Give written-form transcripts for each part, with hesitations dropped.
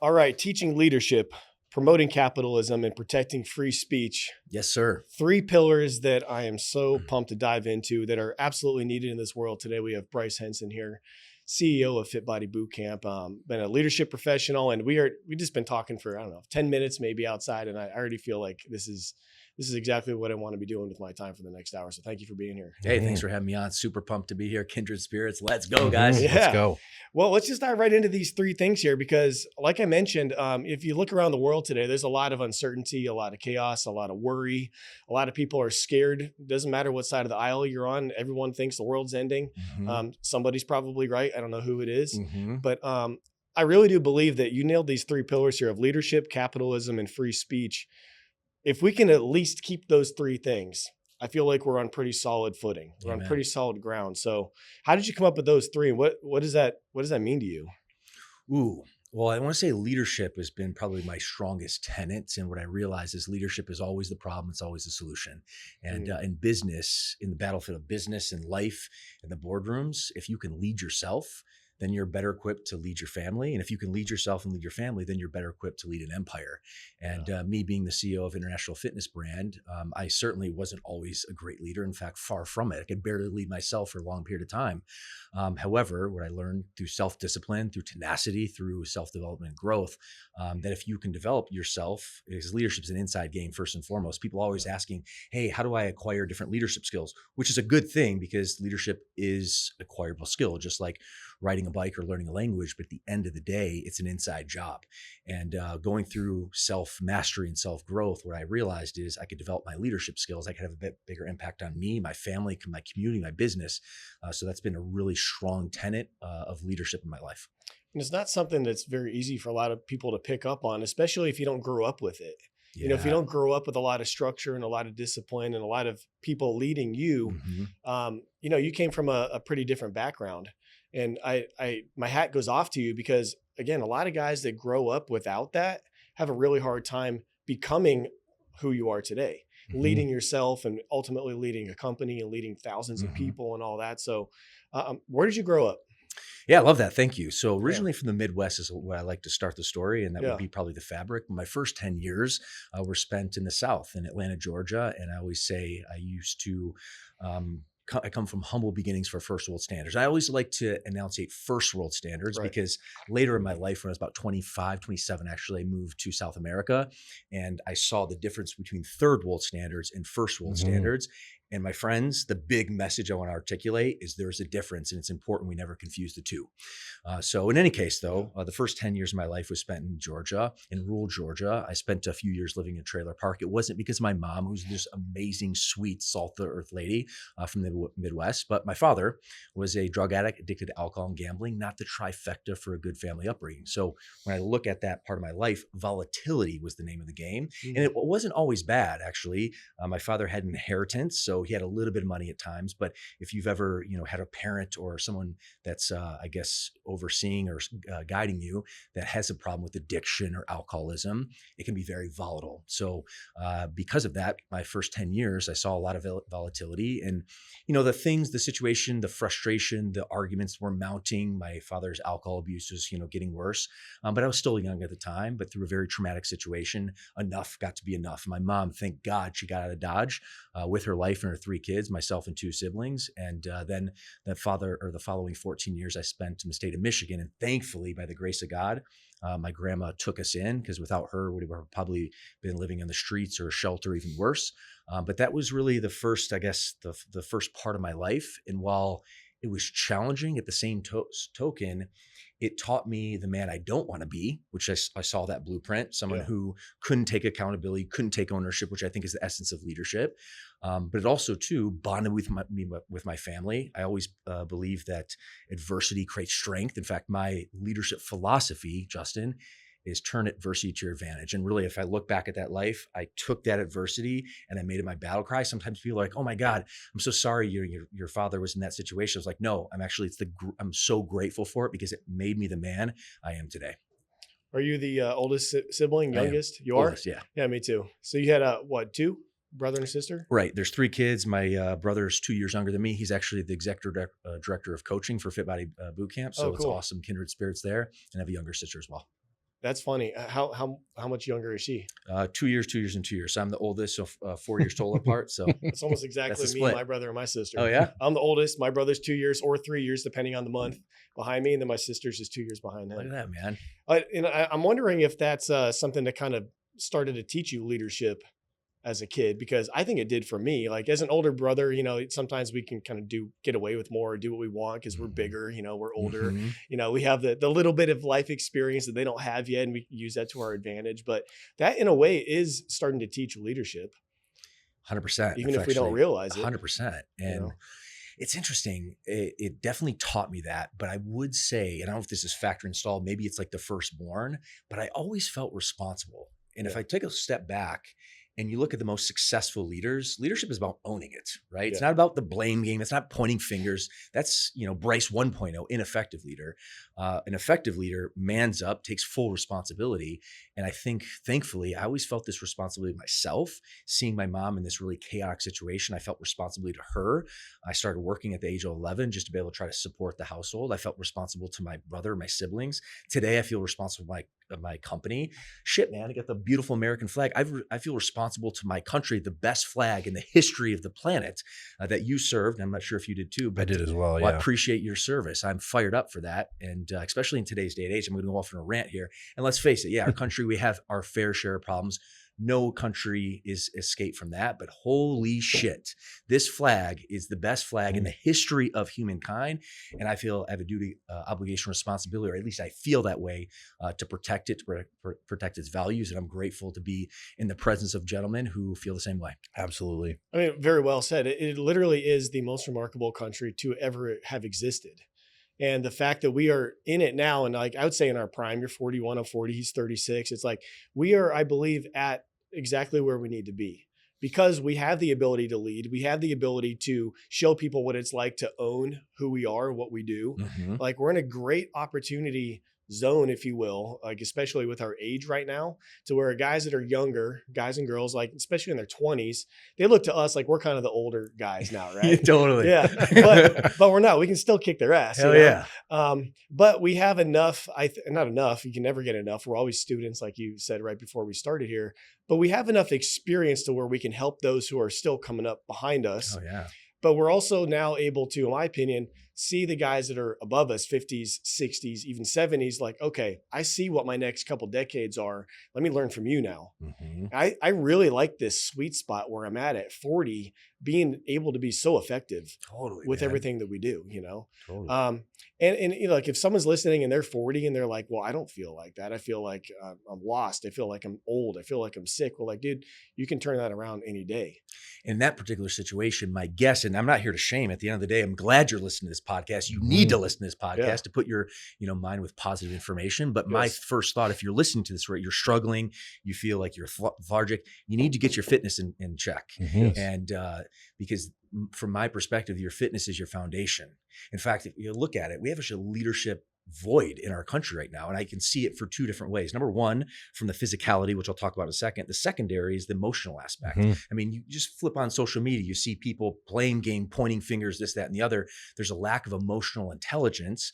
All right, teaching leadership, promoting capitalism, and protecting free speech. Yes, sir. Three pillars that I am so pumped to dive into that are absolutely needed in this world. Today we have Bryce Henson here, CEO of FitBody Bootcamp, been a leadership professional, and we just been talking for, I don't know, 10 minutes maybe outside, and I already feel like this is exactly what I want to be doing with my time for the next hour. So thank you for being here. Hey, thanks for having me on. Super pumped to be here. Kindred spirits. Let's go, guys. Yeah. Let's go. Well, let's just dive right into these three things here, because like I mentioned, if you look around the world today, there's a lot of uncertainty, a lot of chaos, a lot of worry. A lot of people are scared. It doesn't matter what side of the aisle you're on. Everyone thinks the world's ending. Somebody's probably right. I don't know who it is, but I really do believe that you nailed these three pillars here of leadership, capitalism, and free speech. If we can at least keep those three things, I feel like we're on pretty solid footing. We're on pretty solid ground. So how did you come up with those three? And what does that mean to you? Ooh, well, I want to say leadership has been probably my strongest tenet. And what I realize is leadership is always the problem. It's always the solution. And in business, in the battlefield of business and life, in the boardrooms, if you can lead yourself, then you're better equipped to lead your family. And if you can lead yourself and lead your family, then you're better equipped to lead an empire. And me being the CEO of International Fitness Brand, I certainly wasn't always a great leader. In fact, far from it. I could barely lead myself for a long period of time. However, what I learned through self-discipline, through tenacity, through self-development and growth, that if you can develop yourself, because leadership is an inside game first and foremost. People always asking, hey, how do I acquire different leadership skills? Which is a good thing, because leadership is an acquirable skill, just like riding a bike or learning a language. But at the end of the day, it's an inside job. And going through self-mastery and self-growth, what I realized is I could develop my leadership skills. I could have a bit bigger impact on me, my family, my community, my business. So that's been a really strong tenet of leadership in my life. And it's not something that's very easy for a lot of people to pick up on, especially if you don't grow up with it. Yeah. You know, if you don't grow up with a lot of structure and a lot of discipline and a lot of people leading you, you know, you came from a pretty different background. And my hat goes off to you, because again, a lot of guys that grow up without that have a really hard time becoming who you are today, leading yourself and ultimately leading a company and leading thousands of people and all that. So where did you grow up? Yeah, I love that. Thank you. So originally from the Midwest is where I like to start the story, and that would be probably the fabric. My first 10 years were spent in the South, in Atlanta, Georgia. And I always say I used to I come from humble beginnings for first world standards. I always like to enunciate first world standards because later in my life, when I was about 25, 27, actually, I moved to South America, and I saw the difference between third world standards and first world standards. And my friends, the big message I want to articulate is there's a difference, and it's important we never confuse the two. So in any case, though, the first 10 years of my life was spent in Georgia, in rural Georgia. I spent a few years living in a trailer park. It wasn't because of my mom, who's this amazing, sweet, salt-of-the-earth lady from the Midwest, but my father was a drug addict, addicted to alcohol and gambling, not the trifecta for a good family upbringing. So when I look at that part of my life, volatility was the name of the game. And it wasn't always bad, actually. My father had an inheritance, so he had a little bit of money at times. But if you've ever, had a parent or someone that's, I guess, overseeing or guiding you that has a problem with addiction or alcoholism, it can be very volatile. So because of that, my first 10 years, I saw a lot of volatility, and, the situation, the frustration, the arguments were mounting. My father's alcohol abuse was, getting worse. But I was still young at the time, but through a very traumatic situation, enough got to be enough. My mom, thank God, she got out of Dodge with her life and her 3 kids, myself and 2 siblings. And then the following 14 years I spent in the state of Michigan. And thankfully, by the grace of God, my grandma took us in, because without her, we would have probably been living on the streets or a shelter, even worse. But that was really the first, I guess, the first part of my life. And while it was challenging, at the same token, it taught me the man I don't want to be, which I saw that blueprint, someone who couldn't take accountability, couldn't take ownership, which I think is the essence of leadership. But it also, too, bonded with my family. I always believe that adversity creates strength. In fact, my leadership philosophy, Justin, is turn adversity to your advantage. And really, if I look back at that life, I took that adversity and I made it my battle cry. Sometimes people are like, "Oh my God, I'm so sorry your father was in that situation." I was like, "No, I'm so grateful for it, because it made me the man I am today." Are you the oldest sibling, youngest? You oldest, are? Yeah. Yeah, me too. So you had two? Brother and sister? Right. There's 3 kids. My brother's 2 years younger than me. He's actually the executive director of coaching for FitBody Bootcamp. So It's awesome, kindred spirits there. And I have a younger sister as well. That's funny. How much younger is she? 2 years, and 2 years. So I'm the oldest, so 4 years total apart. So It's almost that's exactly the me and split. my brother and my sister. Oh yeah. I'm the oldest. My brother's 2 years or 3 years, depending on the month, behind me, and then my sister's is 2 years behind Look at him. that, man. I'm wondering if that's something that kind of started to teach you leadership as a kid, because I think it did for me. Like as an older brother, sometimes we can kind of get away with more, or do what we want because we're bigger, we're older, Mhm. we have the little bit of life experience that they don't have yet, and we use that to our advantage. But that in a way is starting to teach leadership, 100%. even if we don't realize it. 100%. And it's interesting. It definitely taught me that. But I would say, and I don't know if this is factor installed, maybe it's like the firstborn, but I always felt responsible. And if I take a step back and you look at the most successful leaders, leadership is about owning it, right? It's not about the blame game. It's not pointing fingers. That's, Bryce 1.0, ineffective leader. An effective leader mans up, takes full responsibility. And I think, thankfully, I always felt this responsibility myself. Seeing my mom in this really chaotic situation, I felt responsibility to her. I started working at the age of 11 just to be able to try to support the household. I felt responsible to my brother, my siblings. Today, I feel responsible to my company. Shit, man, I got the beautiful American flag. I feel responsible to my country, the best flag in the history of the planet that you served. I'm not sure if you did too, but I did as well. I appreciate your service. I'm fired up for that. And especially in today's day and age, I'm going to go off on a rant here. And let's face it, our country, we have our fair share of problems. No country is escaped from that, but holy shit, this flag is the best flag in the history of humankind. And I feel I have a duty, obligation, responsibility, or at least I feel that way, to protect it, to protect its values. And I'm grateful to be in the presence of gentlemen who feel the same way. Absolutely. I mean, very well said. It literally is the most remarkable country to ever have existed. And the fact that we are in it now, and like I would say in our prime, you're 41, I'm 40, he's 36. It's like we are, I believe, at exactly where we need to be, because we have the ability to lead. We have the ability to show people what it's like to own who we are, what we do. Mm-hmm. Like we're in a great opportunity zone, if you will, like especially with our age right now, to where guys that are younger, guys and girls, like especially in their 20s, they look to us like we're kind of the older guys now, right? Totally. Yeah, but we're not. We can still kick their ass. Hell yeah. But we have enough. Not enough. You can never get enough. We're always students, like you said right before we started here. But we have enough experience to where we can help those who are still coming up behind us. Oh yeah. But we're also now able to, in my opinion, see the guys that are above us, 50s, 60s, even 70s, like, okay, I see what my next couple decades are. Let me learn from you now. Mm-hmm. I really like this sweet spot where I'm at 40, being able to be so effective with everything that we do, Totally. And like if someone's listening and they're 40 and they're like, well, I don't feel like that. I feel like I'm lost. I feel like I'm old. I feel like I'm sick. Well, like, dude, you can turn that around any day. In that particular situation, my guess, and I'm not here to shame, at the end of the day, I'm glad you're listening to this podcast. You need to listen to this podcast to put your, mind with positive information. But my first thought, if you're listening to this, right, you're struggling, you feel like you're lethargic, you need to get your fitness in check. Mm-hmm. And because from my perspective, your fitness is your foundation. In fact, if you look at it, we have a leadership void in our country right now. And I can see it for two different ways. Number one, from the physicality, which I'll talk about in a second. The secondary is the emotional aspect. Mm-hmm. I mean, you just flip on social media, you see people playing game, pointing fingers, this, that, and the other. There's a lack of emotional intelligence,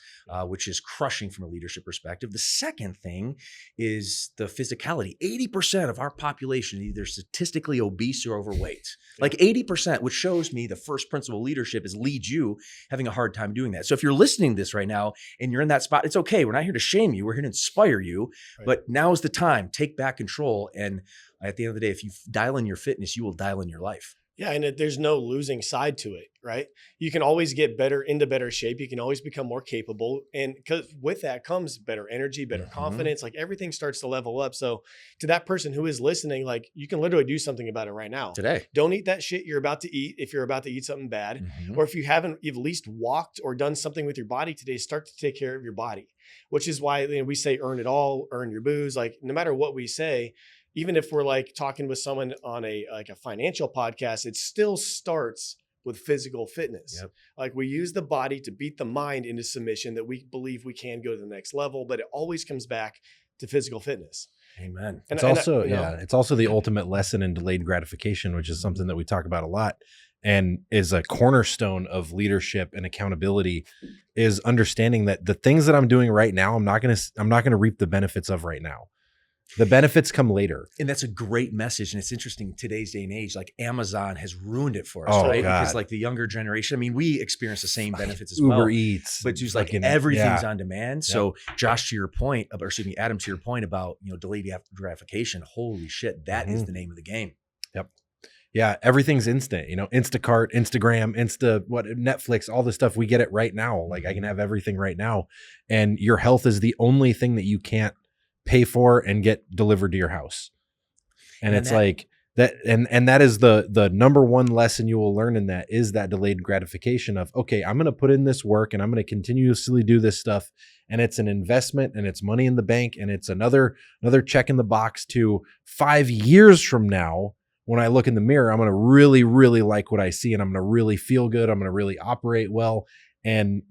which is crushing from a leadership perspective. The second thing is the physicality. 80% of our population is either statistically obese or overweight. Like 80%, which shows me the first principle of leadership is lead you, having a hard time doing that. So if you're listening to this right now and you're in that spot, it's okay. We're not here to shame you. We're here to inspire you. Right. But now is the time. Take back control. And at the end of the day, if you dial in your fitness, you will dial in your life. Yeah. And there's no losing side to it, right? You can always get into better shape. You can always become more capable. And because with that comes better energy, better confidence, like everything starts to level up. So to that person who is listening, like you can literally do something about it right now. Today. Don't eat that shit you're about to eat if you're about to eat something bad. Or if you've at least walked or done something with your body today, start to take care of your body, which is why we say earn it all, earn your booze. Like no matter what we say, even if we're like talking with someone on a financial podcast, it still starts with physical fitness. Yep. Like we use the body to beat the mind into submission that we believe we can go to the next level, but it always comes back to physical fitness. Amen. It's also the ultimate lesson in delayed gratification, which is something that we talk about a lot. and is a cornerstone of leadership and accountability is understanding that the things that I'm doing right now, I'm not going to reap the benefits of right now. The benefits come later. And that's a great message. And it's interesting in today's day and age, like Amazon has ruined it for us, Oh, right? God. Because like the younger generation, I mean, we experience the same benefits as Uber well. Eats, But just like fucking- everything's yeah. on demand. So Josh, to your point, or excuse me, Adam, to your point about, delayed gratification, holy shit, that is the name of the game. Yep. Yeah. Everything's instant, Instacart, Instagram, Netflix, all this stuff. We get it right now. Like I can have everything right now. And your health is the only thing that you can't pay for and get delivered to your house. And it's like that. And that is the number one lesson you will learn in that is that delayed gratification of, okay, I'm going to put in this work and I'm going to continuously do this stuff. And it's an investment and it's money in the bank. And it's another check in the box to 5 years from now. When I look in the mirror, I'm going to really, really like what I see and I'm going to really feel good. I'm going to really operate well. And,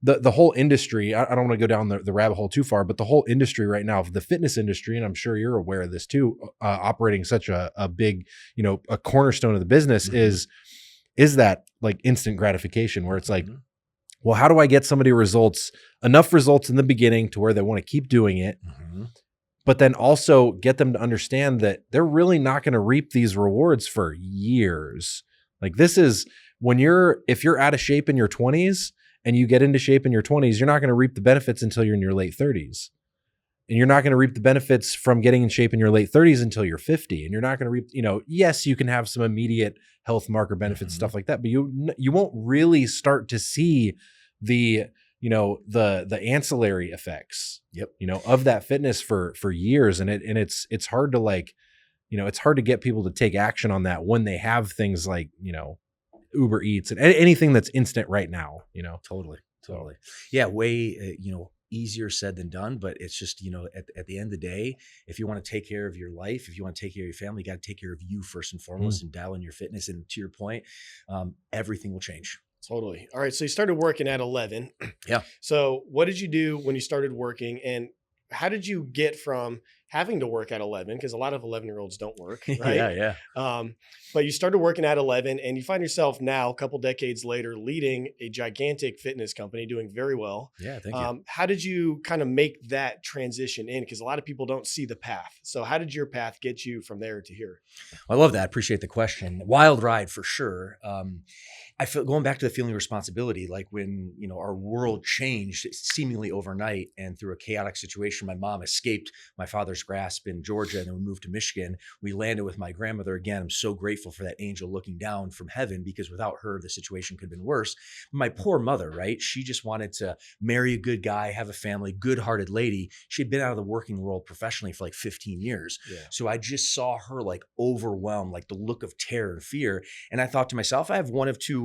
the whole industry, I don't want to go down the rabbit hole too far, but the whole industry right now, the fitness industry, and I'm sure you're aware of this too, operating such a big, a cornerstone of the business is that like instant gratification where it's like, well, how do I get somebody enough results in the beginning to where they want to keep doing it, but then also get them to understand that they're really not going to reap these rewards for years. Like this is if you're out of shape in your 20s, and you get into shape in your 20s, you're not going to reap the benefits until you're in your late 30s. And you're not going to reap the benefits from getting in shape in your late 30s until you're 50. And you're not going to reap, yes, you can have some immediate health marker benefits, stuff like that, but you won't really start to see the ancillary effects, of that fitness for years. And it's hard to it's hard to get people to take action on that when they have things like, Uber Eats and anything that's instant right now, Totally. Yeah. Way, easier said than done, but it's just, at the end of the day, if you want to take care of your life, if you want to take care of your family, you got to take care of you first and foremost and dial in your fitness. And to your point, everything will change. Totally. All right. So you started working at 11. Yeah. So what did you do when you started working and how did you get from having to work at 11? Because a lot of 11-year-olds don't work, right? Yeah. But you started working at 11 and you find yourself now a couple decades later leading a gigantic fitness company doing very well. Yeah, thank you. How did you kind of make that transition in? Because a lot of people don't see the path. So how did your path get you from there to here? I love that. I appreciate the question. Wild ride for sure. I feel going back to the feeling of responsibility, like when, our world changed seemingly overnight and through a chaotic situation, my mom escaped my father's grasp in Georgia and then we moved to Michigan. We landed with my grandmother again. I'm so grateful for that angel looking down from heaven because without her, the situation could have been worse. My poor mother, right? She just wanted to marry a good guy, have a family, good-hearted lady. She'd been out of the working world professionally for like 15 years. Yeah. So I just saw her like overwhelmed, like the look of terror and fear. And I thought to myself, I have one of two,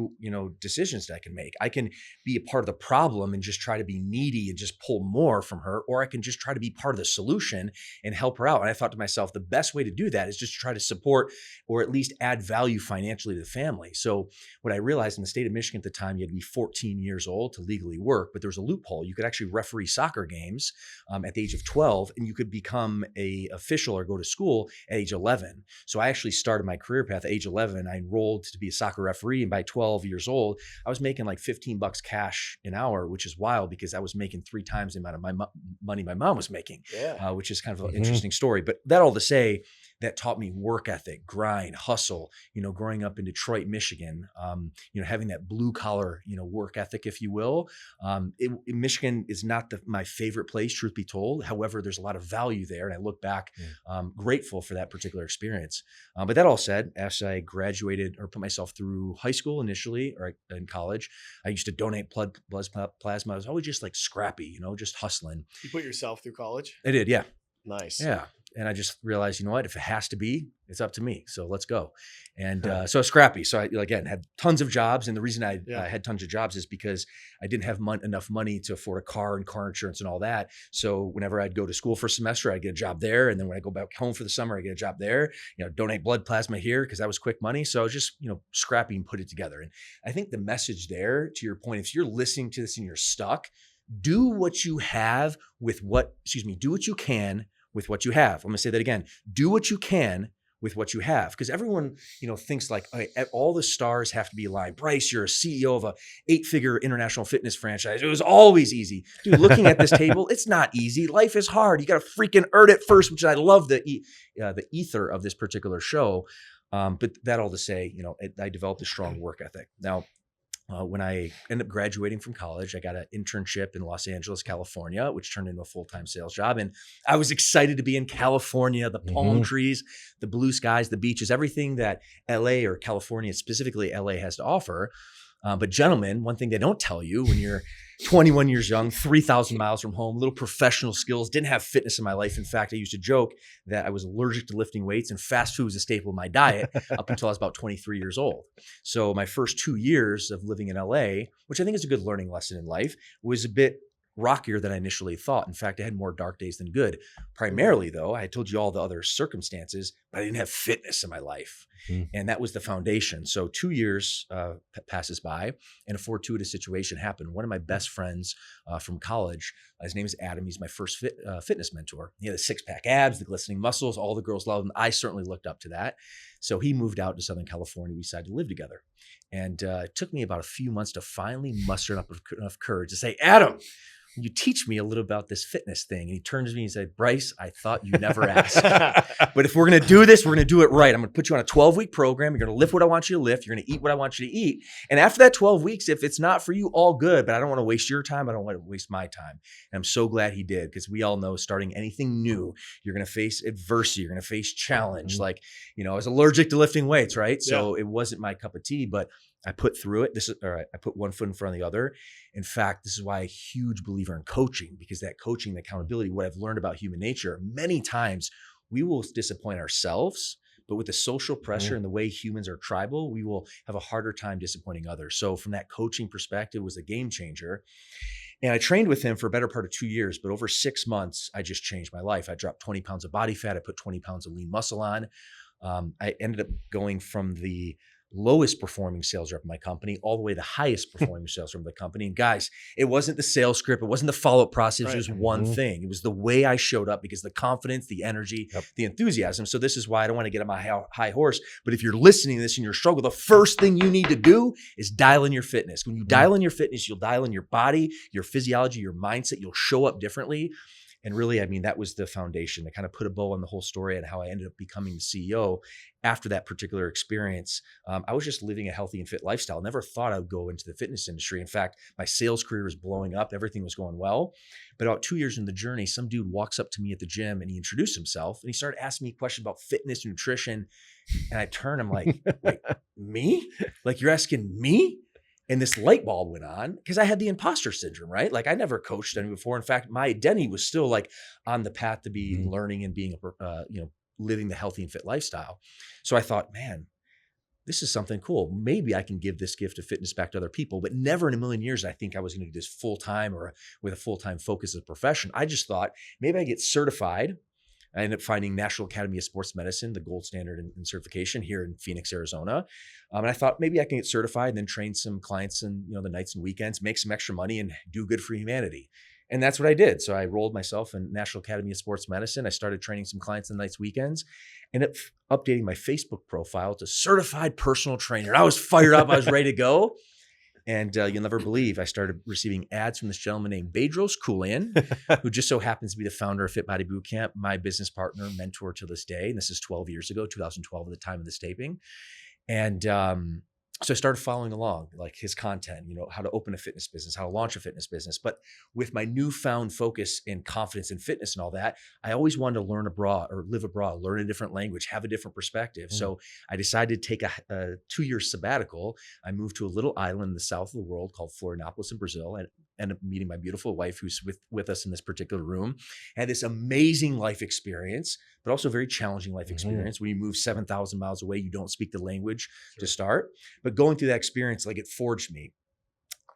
decisions that I can make. I can be a part of the problem and just try to be needy and just pull more from her, or I can just try to be part of the solution and help her out. And I thought to myself, the best way to do that is just try to support or at least add value financially to the family. So what I realized in the state of Michigan at the time, you had to be 14 years old to legally work, but there was a loophole. You could actually referee soccer games at the age of 12, and you could become a official or go to school at age 11. So I actually started my career path at age 11. I enrolled to be a soccer referee, and by 12 years old, I was making like $15 cash an hour, which is wild because I was making 3 times the amount of money my mom was making, which is kind of an interesting story. But that all to say, that taught me work ethic, grind, hustle, growing up in Detroit, Michigan, having that blue collar, work ethic, if you will. Michigan is not my favorite place, truth be told. However, there's a lot of value there. And I look back grateful for that particular experience. But that all said, as I graduated or put myself through high school initially or in college, I used to donate blood plasma. I was always just like scrappy, just hustling. You put yourself through college? I did. Yeah. Nice. Yeah. And I just realized, if it has to be, it's up to me. So let's go. And so scrappy. So I, again, had tons of jobs. And the reason I had tons of jobs is because I didn't have enough money to afford a car and car insurance and all that. So whenever I'd go to school for a semester, I'd get a job there. And then when I go back home for the summer, I get a job there, donate blood plasma here because that was quick money. So I was just, scrappy and put it together. And I think the message there, to your point, if you're listening to this and you're stuck, do what you have with do what you can with what you have. I'm going to say that again. Do what you can with what you have. Because everyone, thinks like all the stars have to be aligned. Bryce, you're a CEO of a 8-figure international fitness franchise. It was always easy. Dude, looking at this table, it's not easy. Life is hard. You got to freaking earn it first, which I love the ether of this particular show. But that all to say, I developed a strong work ethic. Now, when I ended up graduating from college, I got an internship in Los Angeles, California, which turned into a full-time sales job. And I was excited to be in California, the palm trees, the blue skies, the beaches, everything that LA or California, specifically LA, has to offer. But gentlemen, one thing they don't tell you when you're 21 years young, 3,000 miles from home, little professional skills, didn't have fitness in my life. In fact, I used to joke that I was allergic to lifting weights and fast food was a staple of my diet up until I was about 23 years old. So my first 2 years of living in LA, which I think is a good learning lesson in life, was a bit rockier than I initially thought. In fact, I had more dark days than good. Primarily, though, I told you all the other circumstances, but I didn't have fitness in my life. And that was the foundation. So 2 years passes by and a fortuitous situation happened. One of my best friends from college, his name is Adam. He's my first fitness mentor. He had the 6-pack abs, the glistening muscles. All the girls loved him. I certainly looked up to that. So he moved out to Southern California. We decided to live together. And it took me about a few months to finally muster up enough courage to say, Adam, you teach me a little about this fitness thing. And he turns to me and said, Bryce, I thought you never asked. But if we're going to do this, we're going to do it right. I'm going to put you on a 12-week program. You're going to lift what I want you to lift. You're going to eat what I want you to eat. And after that 12 weeks, if it's not for you, all good. But I don't want to waste your time. I don't want to waste my time. And I'm so glad he did, because we all know starting anything new, you're going to face adversity. You're going to face challenge. Like, I was allergic to lifting weights, right? So it wasn't my cup of tea, but I put through it. I put one foot in front of the other. In fact, this is why I'm a huge believer in coaching, because that coaching, the accountability, what I've learned about human nature, many times we will disappoint ourselves, but with the social pressure and the way humans are tribal, we will have a harder time disappointing others. So from that coaching perspective, it was a game changer. And I trained with him for a better part of 2 years, but over 6 months, I just changed my life. I dropped 20 pounds of body fat. I put 20 pounds of lean muscle on. I ended up going from the lowest performing sales rep in my company all the way to the highest performing sales rep in the company. And guys, it wasn't the sales script. It wasn't the follow-up process. Right. It was one thing. It was the way I showed up, because the confidence, the energy, the enthusiasm. So this is why I don't want to get on my high horse. But if you're listening to this and you're struggling, the first thing you need to do is dial in your fitness. When you dial in your fitness, you'll dial in your body, your physiology, your mindset. You'll show up differently. And really, I mean, that was the foundation to kind of put a bow on the whole story and how I ended up becoming the CEO after that particular experience. I was just living a healthy and fit lifestyle. Never thought I would go into the fitness industry. In fact, my sales career was blowing up. Everything was going well. But about 2 years in the journey, some dude walks up to me at the gym and he introduced himself and he started asking me questions about fitness, nutrition. And I turned, I'm like, wait, me? Like, you're asking me? And this light bulb went on, because I had the imposter syndrome, right? Like, I never coached anyone before. In fact, my identity was still like on the path to be learning and being, living the healthy and fit lifestyle. So I thought, man, this is something cool. Maybe I can give this gift of fitness back to other people, but never in a million years I think I was going to do this full-time or with a full-time focus as a profession. I just thought maybe I get certified. I ended up finding National Academy of Sports Medicine, the gold standard in certification here in Phoenix, Arizona. And I thought maybe I can get certified and then train some clients in the nights and weekends, make some extra money and do good for humanity. And that's what I did. So I enrolled myself in National Academy of Sports Medicine. I started training some clients on nights, weekends, and updating my Facebook profile to certified personal trainer. I was fired up. I was ready to go. And you'll never believe, I started receiving ads from this gentleman named Bedros Keuilian, who just so happens to be the founder of FitBody Bootcamp, my business partner, mentor to this day. And this is 12 years ago, 2012 at the time of this taping. And so I started following along, like his content, how to open a fitness business, how to launch a fitness business. But with my newfound focus and confidence in fitness and all that, I always wanted to learn abroad or live abroad, learn a different language, have a different perspective. So I decided to take a 2-year sabbatical. I moved to a little island in the south of the world called Florianopolis in Brazil, and ended up meeting my beautiful wife, who's with us in this particular room. I had this amazing life experience, but also very challenging life experience. When you move 7,000 miles away, you don't speak the language to start. But going through that experience, like, it forged me.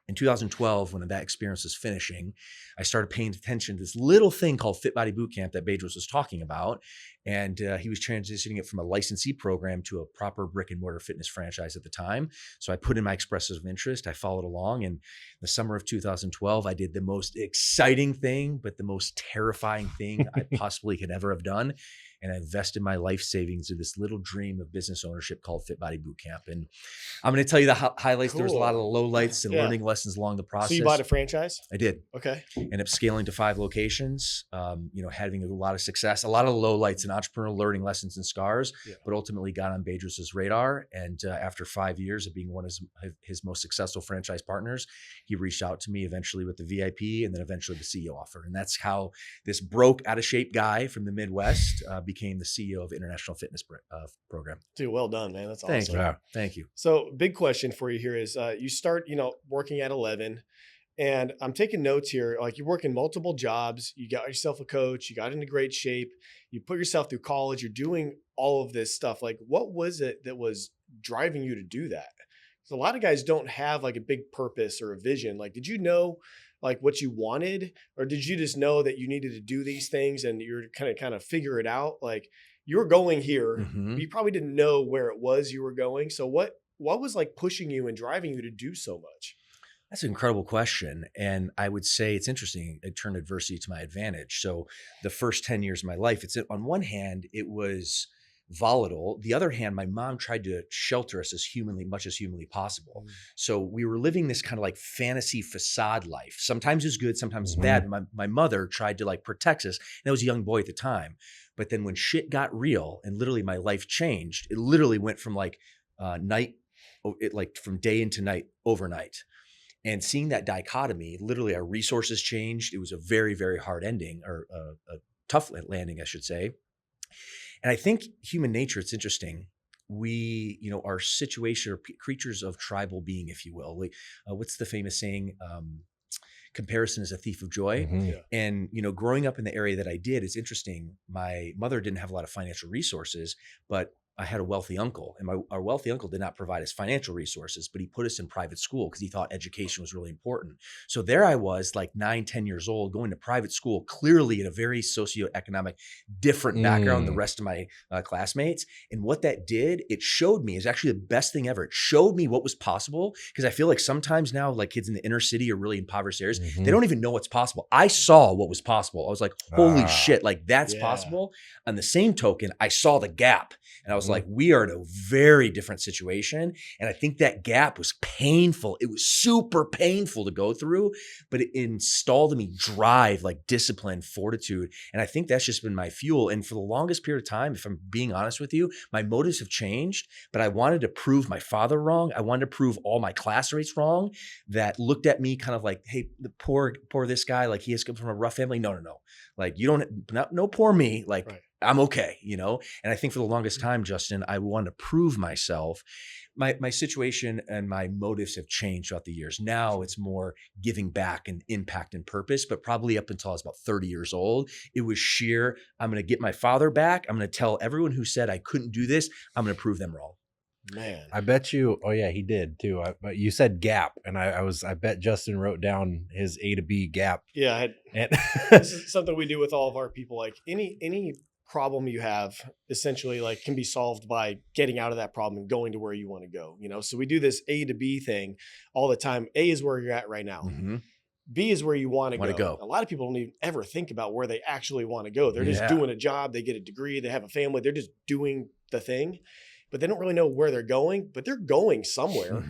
In 2012, when that experience was finishing, I started paying attention to this little thing called FitBody Bootcamp that Bedros was talking about. And he was transitioning it from a licensee program to a proper brick and mortar fitness franchise at the time. So I put in my expressions of interest. I followed along. And the summer of 2012, I did the most exciting thing, but the most terrifying thing I possibly could ever have done. and I invested my life savings in this little dream of business ownership called FitBody Bootcamp. And I'm going to tell you the highlights. Cool. There was a lot of lowlights and learning lessons along the process. So you bought a franchise? I did. Okay. Ended up scaling to 5 locations, having a lot of success, a lot of lowlights and entrepreneurial learning lessons and scars, but ultimately got on Bedros' radar. And after 5 years of being one of his most successful franchise partners, he reached out to me eventually with the VIP and then eventually the CEO offer. And that's how this broke out of shape guy from the Midwest became the CEO of International Fitness Program. Dude, well done, man. That's Thank awesome. You. Thank you. So big question for you here is you start, working at 11. And I'm taking notes here. Like, you're working multiple jobs. You got yourself a coach. You got into great shape. You put yourself through college. You're doing all of this stuff. Like, what was it that was driving you to do that? Because a lot of guys don't have like a big purpose or a vision. Like, did you know like what you wanted, or did you just know that you needed to do these things and you're kind of figure it out? Like, you were going here, but you probably didn't know where it was you were going. So what was like pushing you and driving you to do so much? That's an incredible question. And I would say it's interesting. I turned adversity to my advantage. So the first 10 years of my life, on one hand, it was volatile. The other hand, my mom tried to shelter us as much as humanly possible. So we were living this kind of like fantasy facade life. Sometimes it's good, sometimes it's bad. My mother tried to like protect us. And I was a young boy at the time. But then when shit got real and literally my life changed, it literally went from like from day into night overnight. And seeing that dichotomy, literally our resources changed. It was a very, very hard ending, or a tough landing, I should say. And I think human nature, it's interesting. We, our situation, are creatures of tribal being, if you will. What's the famous saying? Comparison is a thief of joy. And, growing up in the area that I did, it's interesting. My mother didn't have a lot of financial resources, but I had a wealthy uncle, and our wealthy uncle did not provide us financial resources, but he put us in private school because he thought education was really important. So there I was, like 9, 10 years old, going to private school, clearly in a very socioeconomic different background than the rest of my classmates. And what that did, it showed me, is actually the best thing ever. It showed me what was possible, because I feel like sometimes now, like kids in the inner city or really impoverished areas, they don't even know what's possible. I saw what was possible. I was like, holy shit, like that's possible. On the same token, I saw the gap. And I was like, we are in a very different situation. And I think that gap was painful. It was super painful to go through, but it installed in me drive, like discipline, fortitude. And I think that's just been my fuel. And for the longest period of time, if I'm being honest with you, my motives have changed, but I wanted to prove my father wrong. I wanted to prove all my classmates wrong that looked at me kind of like, hey, the poor this guy, like he has come from a rough family. No. Like no poor me. Like, right. I'm okay, And I think for the longest time, Justin, I wanted to prove myself. My situation and my motives have changed throughout the years. Now it's more giving back and impact and purpose, but probably up until I was about 30 years old, it was sheer, I'm going to get my father back. I'm going to tell everyone who said I couldn't do this, I'm going to prove them wrong. Man, I bet you. Oh yeah, he did too. But you said gap, and I bet Justin wrote down his A to B gap. Yeah, this is something we do with all of our people. Like any problem you have, essentially, like can be solved by getting out of that problem and going to where you want to go. So we do this A to B thing all the time. A is where you're at right now. B is where you want to go. A lot of people don't even ever think about where they actually want to go. They're just doing a job. They get a degree. They have a family. They're just doing the thing. But they don't really know where they're going, but they're going somewhere.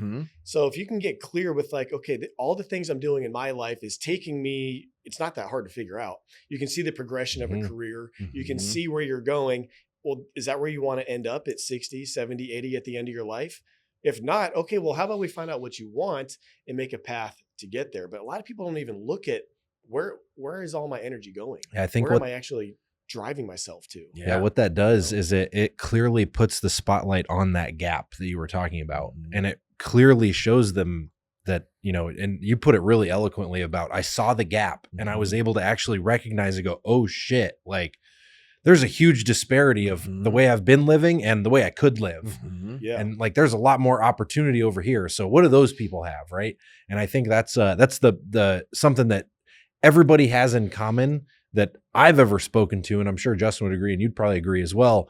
So if you can get clear with like, okay, all the things I'm doing in my life is taking me, it's not that hard to figure out. You can see the progression of a career. You can see where you're going. Well, is that where you want to end up at 60, 70, 80 at the end of your life? If not, okay, well, how about we find out what you want and make a path to get there? But a lot of people don't even look at where is all my energy going? I think where am I actually driving myself to? Yeah, what that does is it clearly puts the spotlight on that gap that you were talking about. And it clearly shows them that, and you put it really eloquently about, I saw the gap and I was able to actually recognize and go, oh shit, like there's a huge disparity of the way I've been living and the way I could live. And like, there's a lot more opportunity over here. So what do those people have? Right. And I think that's the something that everybody has in common that I've ever spoken to, and I'm sure Justin would agree, and you'd probably agree as well.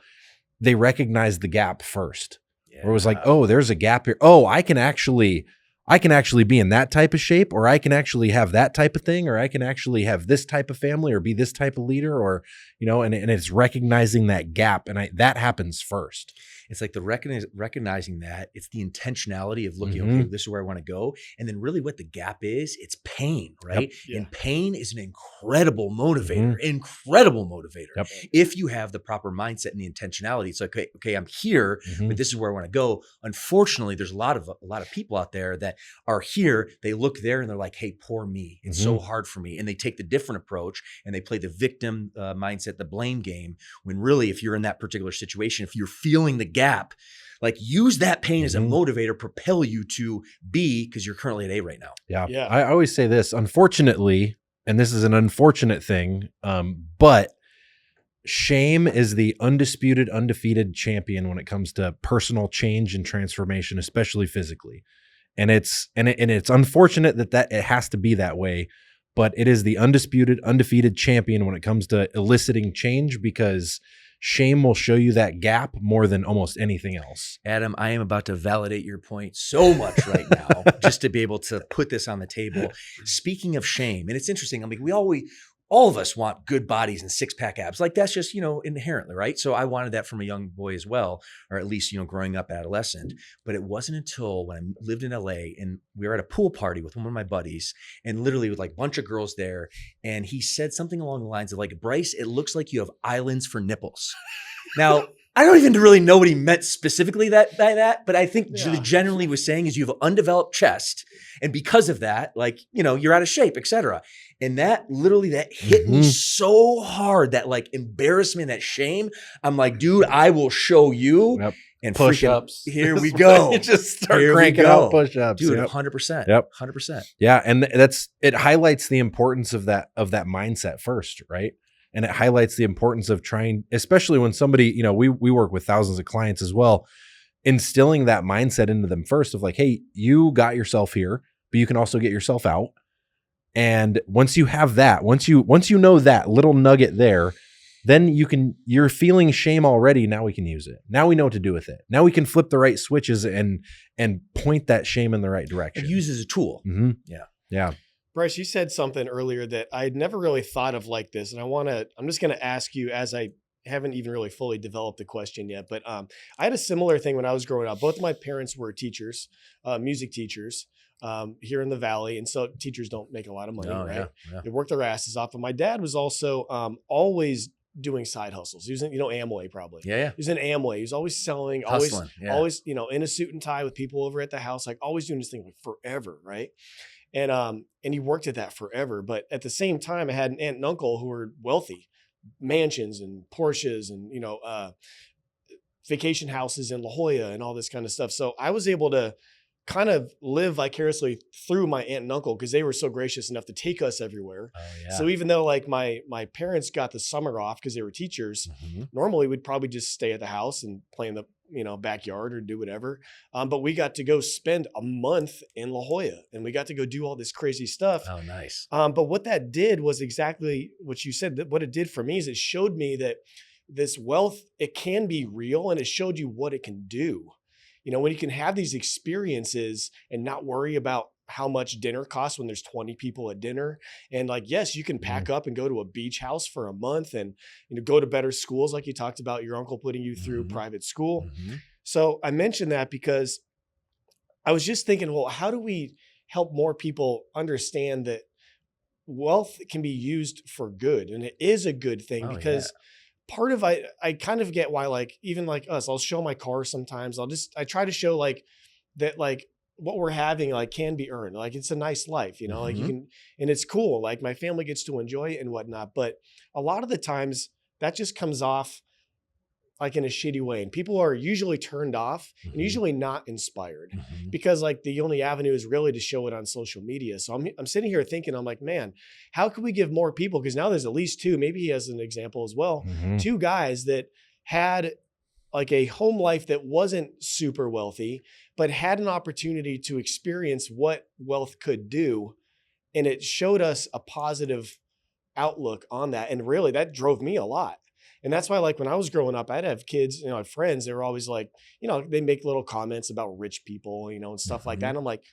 They recognize the gap first. Where it was like, oh, there's a gap here. Oh, I can actually I can actually be in that type of shape, or I can actually have that type of thing, or I can actually have this type of family or be this type of leader, or, and it's recognizing that gap. And that happens first. It's like the recognizing that it's the intentionality of looking, okay, this is where I want to go. And then really what the gap is, it's pain, right? Yep. Yeah. And pain is an incredible motivator, incredible motivator. Yep. If you have the proper mindset and the intentionality, it's like, okay, I'm here, but this is where I want to go. Unfortunately, there's a lot of people out there that are here. They look there and they're like, hey, poor me. It's so hard for me. And they take the different approach and they play the victim mindset, the blame game, when really, if you're in that particular situation, if you're feeling the gap, like use that pain as a motivator, propel you to B, because you're currently at A right now. Yeah. I always say this, unfortunately, and this is an unfortunate thing, but shame is the undisputed, undefeated champion when it comes to personal change and transformation, especially physically. And it's unfortunate that it has to be that way, but it is the undisputed, undefeated champion when it comes to eliciting change, because shame will show you that gap more than almost anything else. Adam, I am about to validate your point so much right now, just to be able to put this on the table. Speaking of shame, and it's interesting, I mean, all of us want good bodies and six-pack abs. Like that's just, inherently, right? So I wanted that from a young boy as well, or at least, growing up adolescent. But it wasn't until when I lived in LA and we were at a pool party with one of my buddies, and literally with like a bunch of girls there. And he said something along the lines of like, Bryce, it looks like you have islands for nipples. Now, I don't even really know what he meant specifically by that, but I think generally was saying is you have an undeveloped chest. And because of that, like, you're out of shape, et cetera. And that hit me so hard, that like embarrassment, that shame. I'm like, dude, I will show you. Yep. And push-ups. Here we go. Just start cranking out push-ups. Dude, 100%. Yep. 100%. Yeah. And it highlights the importance of that mindset first, right? And it highlights the importance of trying, especially when somebody, we work with thousands of clients as well, instilling that mindset into them first of like, hey, you got yourself here, but you can also get yourself out. And once you have that, once you know that little nugget there, then you're feeling shame already. Now we can use it. Now we know what to do with it. Now we can flip the right switches and point that shame in the right direction. And use as a tool. Yeah. Yeah. Bryce, you said something earlier that I'd never really thought of like this. And I'm just going to ask you, as I haven't even really fully developed the question yet, but I had a similar thing when I was growing up. Both of my parents were teachers, music teachers here in the Valley. And so teachers don't make a lot of money, right? Yeah. They work their asses off. But my dad was also always doing side hustles. He was in, Amway probably. Yeah. He was in Amway. He was always selling, hustling, always, in a suit and tie with people over at the house, like always doing this thing like forever, right? And he worked at that forever. But at the same time, I had an aunt and uncle who were wealthy, mansions and Porsches and, vacation houses in La Jolla and all this kind of stuff. So I was able to kind of live vicariously through my aunt and uncle because they were so gracious enough to take us everywhere. Oh, yeah. So even though like my parents got the summer off because they were teachers, normally we'd probably just stay at the house and play in the backyard or do whatever. But we got to go spend a month in La Jolla and we got to go do all this crazy stuff. Oh, nice. But what that did was exactly what you said. That what it did for me is it showed me that this wealth, it can be real, and it showed you what it can do. When you can have these experiences and not worry about how much dinner costs when there's 20 people at dinner. And like, yes, you can pack up and go to a beach house for a month and, go to better schools. Like you talked about your uncle putting you through private school. So I mentioned that because I was just thinking, well, how do we help more people understand that wealth can be used for good? And it is a good thing because part of I kind of get why, like, even like us, I'll show my car sometimes. I try to show like that, like what we're having, like can be earned. Like it's a nice life, like you can, and it's cool. Like my family gets to enjoy it and whatnot. But a lot of the times that just comes off like in a shitty way. And people are usually turned off and usually not inspired because like the only avenue is really to show it on social media. So I'm sitting here thinking, I'm like, man, how can we give more people? Because now there's at least two, maybe he has an example as well, two guys that had like a home life that wasn't super wealthy, but had an opportunity to experience what wealth could do. And it showed us a positive outlook on that. And really that drove me a lot. And that's why, like, when I was growing up, I'd have kids, I had friends, they were always like, they make little comments about rich people, and stuff like that. And I'm like,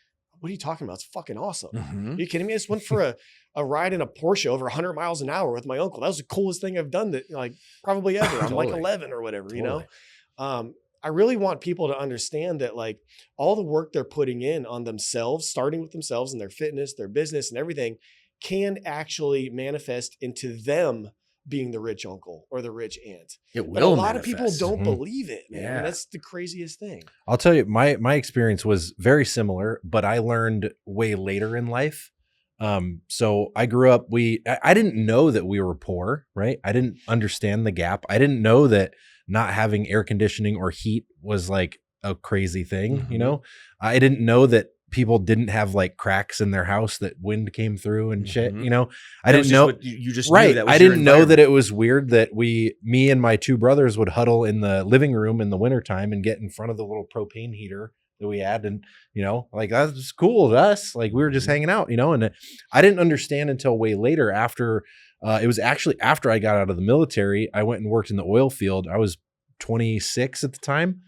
what are you talking about? It's fucking awesome. Mhm. Are you kidding me? I just went for a ride in a Porsche over 100 miles an hour with my uncle. That was the coolest thing I've done that like probably ever. I'm like Totally. 11 or whatever, you know? Totally. I really want people to understand that like all the work they're putting in on themselves, starting with themselves and their fitness, their business and everything can actually manifest into them being the rich uncle or the rich aunt. It But a will lot of people manifest. don't Mhm. believe it, man. Yeah. And that's the craziest thing. I'll tell you, my experience was very similar, but I learned way later in life. So I grew up, I didn't know that we were poor, right? I didn't understand the gap. I didn't know that not having air conditioning or heat was like a crazy thing, you Mhm. know? I didn't know that people didn't have like cracks in their house that wind came through and shit, Mhm. you know? I That was didn't just know. what you just knew Right. that was I your didn't know that environment. it was weird that me and my two brothers would huddle in the living room in the wintertime and get in front of the little propane heater that we had. And, you know, like that was cool to us. Like we were just Mhm. hanging out, you know, and I didn't understand until way later after, it was actually after I got out of the military, I went and worked in the oil field. I was 26 at the time.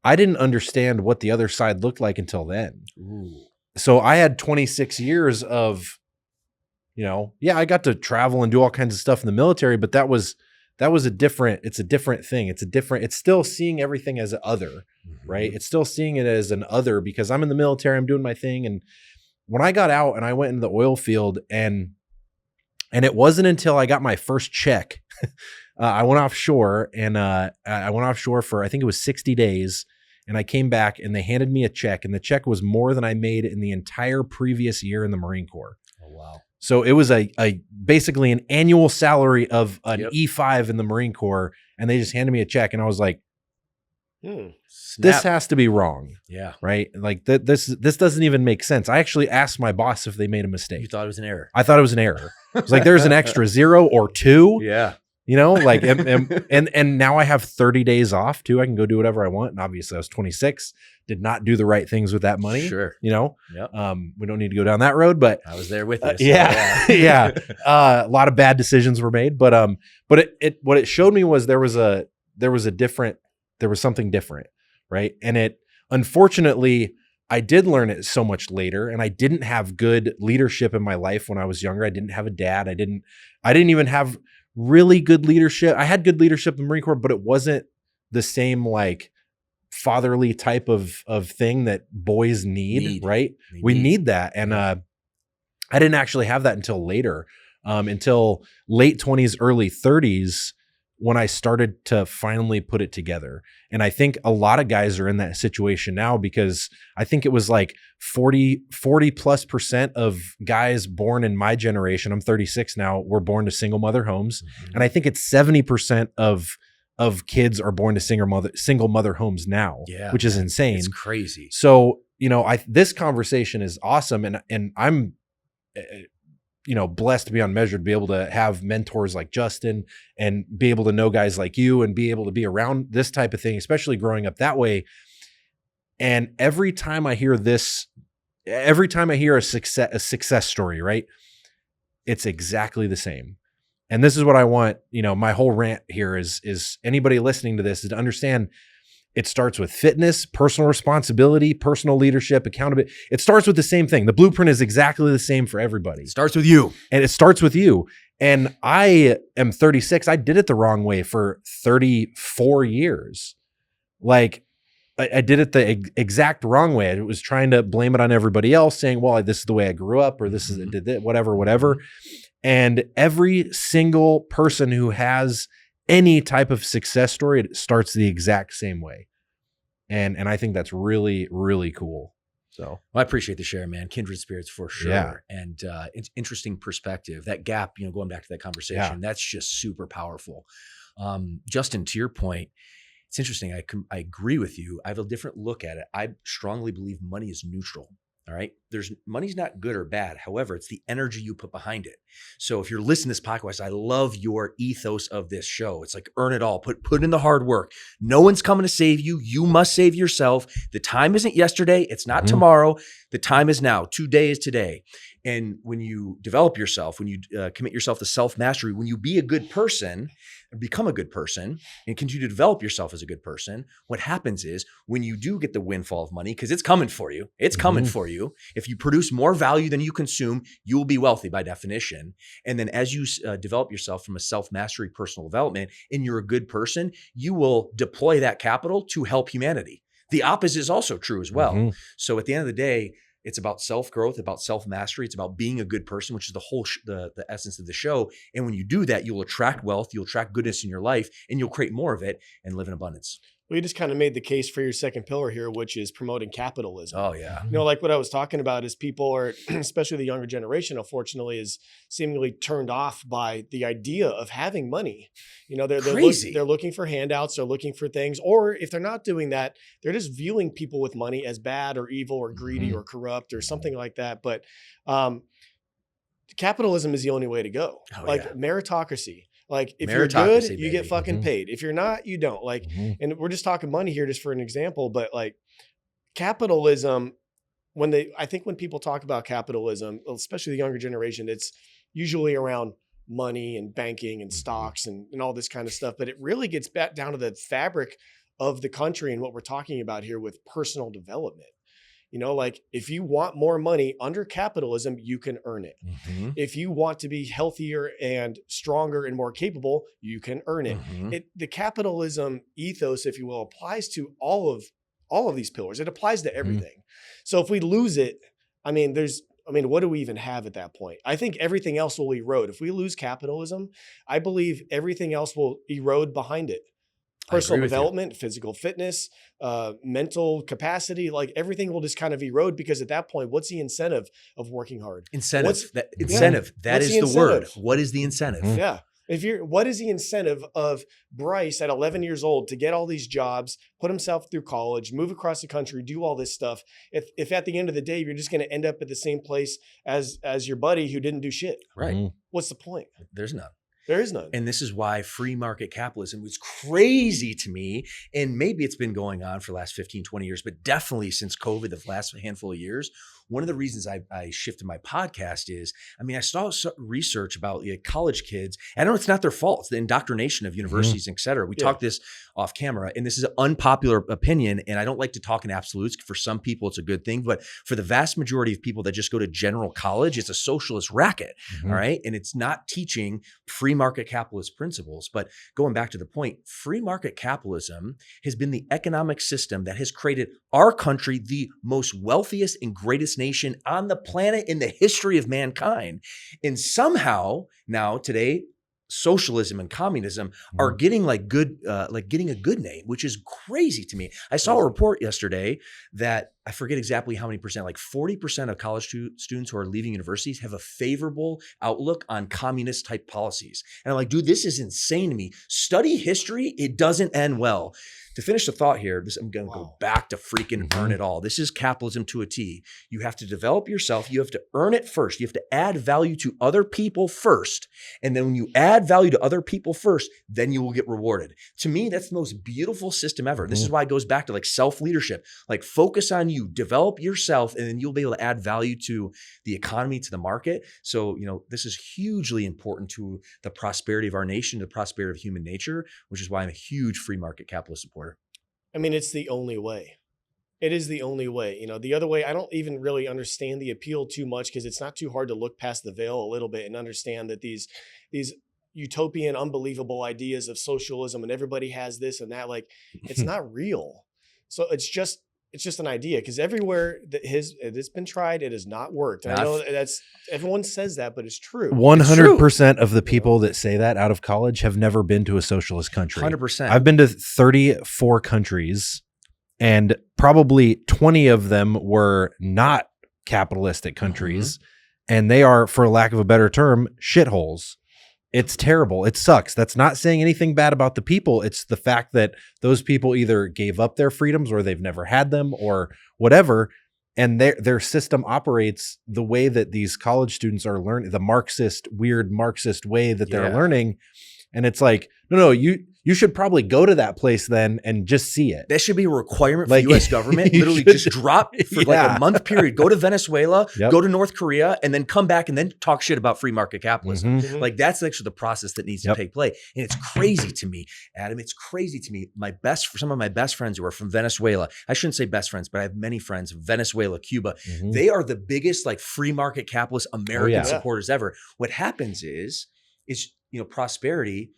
I didn't understand what the other side looked like until then. Ooh. So I had 26 years of, you know, yeah, I got to travel and do all kinds of stuff in the military, but it's a different thing. It's still seeing everything as an other, right? Mhm. It's still seeing it as an other because I'm in the military, I'm doing my thing. And when I got out and I went into the oil field and it wasn't until I got my first check, I went offshore and I went offshore for, I think it was 60 days. And I came back and they handed me a check and the check was more than I made in the entire previous year in the Marine Corps. Oh, wow. So it was a basically an annual salary of an Yep. E5 in the Marine Corps. And they just handed me a check and I was like, this Snap. has to be wrong. Yeah. Right. Like this doesn't even make sense. I actually asked my boss if they made a mistake. You thought it was an error. I thought it was an error. It's like, there's an extra 0 or 2. Yeah. You know, like, and now I have 30 days off too. I can go do whatever I want. And obviously I was 26, did not do the right things with that money. Sure. You know, Yep. we don't need to go down that road, but I was there with you. So yeah. Yeah. A lot of bad decisions were made, but what it showed me was there was something different. Right. And it, unfortunately, I did learn it so much later and I didn't have good leadership in my life when I was younger. I didn't have a dad. I didn't even have really good leadership. I had good leadership in the Marine Corps, but it wasn't the same like fatherly type of thing that boys need. Right. We need that. And, I didn't actually have that until later, until late 20s, early 30s, when I started to finally put it together. And I think a lot of guys are in that situation now because I think it was like 40+% of guys born in my generation, I'm 36 now, were born to single mother homes. Mhm. And I think it's 70% of kids are born to single mother homes now, which is insane. It's crazy. So, you know, this conversation is awesome. And I'm, you know, blessed beyond measure to be able to have mentors like Justin and be able to know guys like you and be able to be around this type of thing, especially growing up that way. And every time I hear a success story, right, it's exactly the same. And this is what I want, you know, my whole rant here is anybody listening to this is to understand it starts with fitness, personal responsibility, personal leadership, accountability. It starts with the same thing. The blueprint is exactly the same for everybody. It starts with you. And it starts with you. And I am 36. I did it the wrong way for 34 years. Like I did it the exact wrong way. I was trying to blame it on everybody else, saying, well, this is the way I grew up, or this is did it, whatever. And every single person who has any type of success story, it starts the exact same way. And I think that's really, really cool. So Well, I appreciate the share, man. Kindred spirits for sure. Yeah. And it's interesting perspective. That gap, you know, going back to that conversation, that's just super powerful. Justin, to your point, it's interesting. I agree with you. I have a different look at it. I strongly believe money is neutral. All right. Money's not good or bad. However, it's the energy you put behind it. So if you're listening to this podcast, I love your ethos of this show. It's like earn it all, put in the hard work. No one's coming to save you. You must save yourself. The time isn't yesterday. It's not tomorrow. The time is now. Today is today. And when you develop yourself, when you commit yourself to self-mastery, when you be a good person, become a good person, and continue to develop yourself as a good person, what happens is when you do get the windfall of money, because it's coming for you, if you produce more value than you consume, you will be wealthy by definition. And then as you develop yourself from a self-mastery personal development and you're a good person, you will deploy that capital to help humanity. The opposite is also true as well. So at the end of the day, it's about self-growth, about self-mastery. It's about being a good person, which is the whole the essence of the show. And when you do that, you'll attract wealth, you'll attract goodness in your life, and you'll create more of it and live in abundance. Well, you just kind of made the case for your second pillar here, which is promoting capitalism. Oh, yeah. You know, like what I was talking about is people are, especially the younger generation, unfortunately, is seemingly turned off by the idea of having money. You know, they're looking for handouts, they're looking for things, or if they're not doing that, they're just viewing people with money as bad or evil or greedy or corrupt or something like that. But capitalism is the only way to go. Meritocracy. Like if you're good, you get fucking paid. If you're not, you don't. Like, and we're just talking money here just for an example, but like capitalism, I think when people talk about capitalism, especially the younger generation, it's usually around money and banking and stocks and all this kind of stuff. But it really gets back down to the fabric of the country and what we're talking about here with personal development. You know, like if you want more money under capitalism, you can earn it. If you want to be healthier and stronger and more capable, you can earn it. The capitalism ethos, if you will, applies to all of these pillars. It applies to everything. So if we lose it, what do we even have at that point? I think everything else will erode. If we lose capitalism, I believe everything else will erode behind it. Personal development, physical fitness, mental capacity, like everything will just kind of erode because at that point, what's the incentive of working hard? Incentive. That is the word. What is the incentive? Yeah. What is the incentive of Bryce at 11 years old to get all these jobs, put himself through college, move across the country, do all this stuff? If at the end of the day, you're just going to end up at the same place as your buddy who didn't do shit. Right. What's the point? There's none. There is none. And this is why free market capitalism was crazy to me. And maybe it's been going on for the last 15, 20 years, but definitely since COVID, the last handful of years. One of the reasons I shifted my podcast is, I saw research about college kids. I know it's not their fault. It's the indoctrination of universities, et cetera. We talked this off camera, and this is an unpopular opinion. And I don't like to talk in absolutes. For some people, it's a good thing. But for the vast majority of people that just go to general college, it's a socialist racket. All right. And it's not teaching free market capitalist principles. But going back to the point, free market capitalism has been the economic system that has created our country the most wealthiest and greatest nation on the planet in the history of mankind. And somehow now today, socialism and communism are getting getting a good name, which is crazy to me. I saw a report yesterday that I forget exactly how many percent, like 40% of college students who are leaving universities have a favorable outlook on communist type policies. And I'm like, dude, this is insane to me. Study history. It doesn't end well. To finish the thought here, I'm going to go back to freaking earn it all. This is capitalism to a T. You have to develop yourself. You have to earn it first. You have to add value to other people first. And then when you add value to other people first, then you will get rewarded. To me, that's the most beautiful system ever. This is why it goes back to like self-leadership. Like focus on you, develop yourself, and then you'll be able to add value to the economy, to the market. So, this is hugely important to the prosperity of our nation, the prosperity of human nature, which is why I'm a huge free market capitalist supporter. It's the only way. It is the only way. The other way, I don't even really understand the appeal too much because it's not too hard to look past the veil a little bit and understand that these utopian, unbelievable ideas of socialism and everybody has this and that, like it's not real. So it's just an idea because everywhere that it's been tried, it has not worked. And I know everyone says that, but it's true. 100% of the people that say that out of college have never been to a socialist country. 100%. I've been to 34 countries, and probably 20 of them were not capitalistic countries, and they are, for lack of a better term, shitholes. It's terrible. It sucks. That's not saying anything bad about the people. It's the fact that those people either gave up their freedoms or they've never had them or whatever. And their system operates the way that these college students are learning, the weird Marxist way that they're learning. And it's like, no, you you should probably go to that place then and just see it. That should be a requirement for Like, the U.S. government. you Literally should- just drop for like a month period. Go to Venezuela, Yep. go to North Korea, and then come back and then talk shit about free market capitalism. Mhm. Like that's actually the process that needs to Yep. take place. And it's crazy to me, Adam. It's crazy to me. Some of my best friends who are from Venezuela, I shouldn't say best friends, but I have many friends from Venezuela, Cuba. Mhm. They are the biggest like free market capitalist American yeah. supporters ever. What happens is prosperity,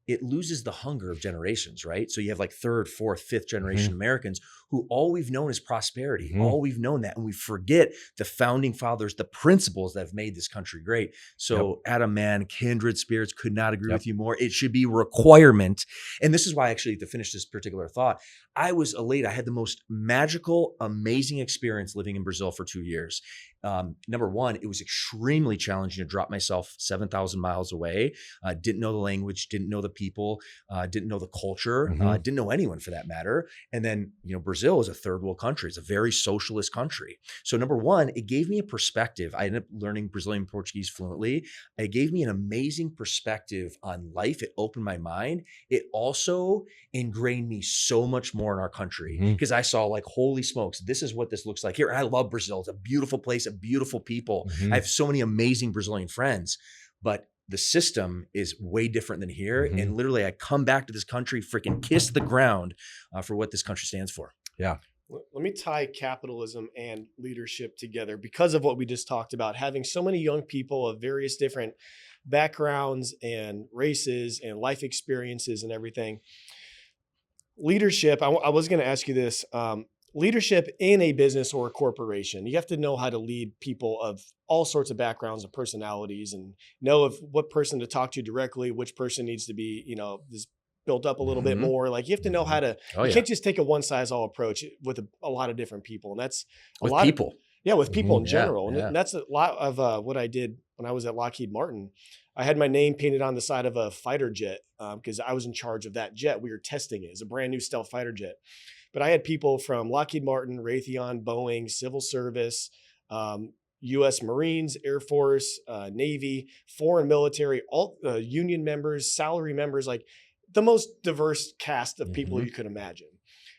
it loses the hunger of generations, right? So you have like third, fourth, fifth generation Americans who all we've known is prosperity. All we've known that. And we forget the founding fathers, the principles that have made this country great. So Adam, man, kindred spirits, could not agree with you more. It should be a requirement. And this is why actually to finish this particular thought, I was elated. I had the most magical, amazing experience living in Brazil for 2 years. Number one, it was extremely challenging to drop myself 7,000 miles away. Didn't know the language, didn't know the people, didn't know the culture, didn't know anyone for that matter. And then, Brazil is a third world country. It's a very socialist country. So number one, it gave me a perspective. I ended up learning Brazilian Portuguese fluently. It gave me an amazing perspective on life. It opened my mind. It also ingrained me so much more in our country because I saw like, holy smokes, this is what this looks like here. And I love Brazil. It's a beautiful place, beautiful people. I have so many amazing Brazilian friends, but the system is way different than here. And literally I come back to this country, freaking kiss the ground for what this country stands for. Yeah. Let me tie capitalism and leadership together because of what we just talked about, having so many young people of various different backgrounds and races and life experiences and everything. Leadership, I was going to ask you this. Leadership in a business or a corporation, you have to know how to lead people of all sorts of backgrounds and personalities and know of what person to talk to directly, which person needs to be, is built up a little bit more. Like you have to know how to, you can't just take a one size all approach with a lot of different people. And that's a lot of people. Yeah. With people in general. And that's a lot of what I did when I was at Lockheed Martin. I had my name painted on the side of a fighter jet because I was in charge of that jet. We were testing it. It's a brand new stealth fighter jet. But I had people from Lockheed Martin, Raytheon, Boeing, Civil Service, U.S. Marines, Air Force, Navy, foreign military, all union members, salary members, like the most diverse cast of people you could imagine.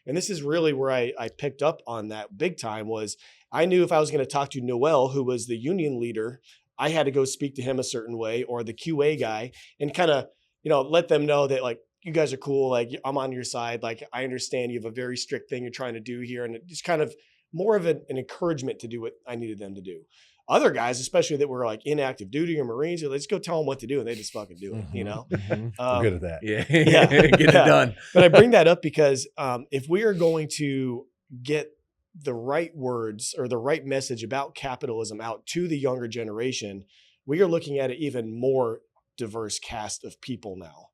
And this is really where I picked up on that big time was I knew if I was going to talk to Noel, who was the union leader, I had to go speak to him a certain way, or the QA guy, and kind of, let them know that like, you guys are cool. Like I'm on your side. Like I understand you have a very strict thing you're trying to do here. And it's kind of more of an encouragement to do what I needed them to do. Other guys, especially that were like in active duty or Marines, let's go tell them what to do. And they just fucking do it, We're good at that. Yeah. Get it done. But I bring that up because if we are going to get the right words or the right message about capitalism out to the younger generation, we are looking at an even more diverse cast of people now.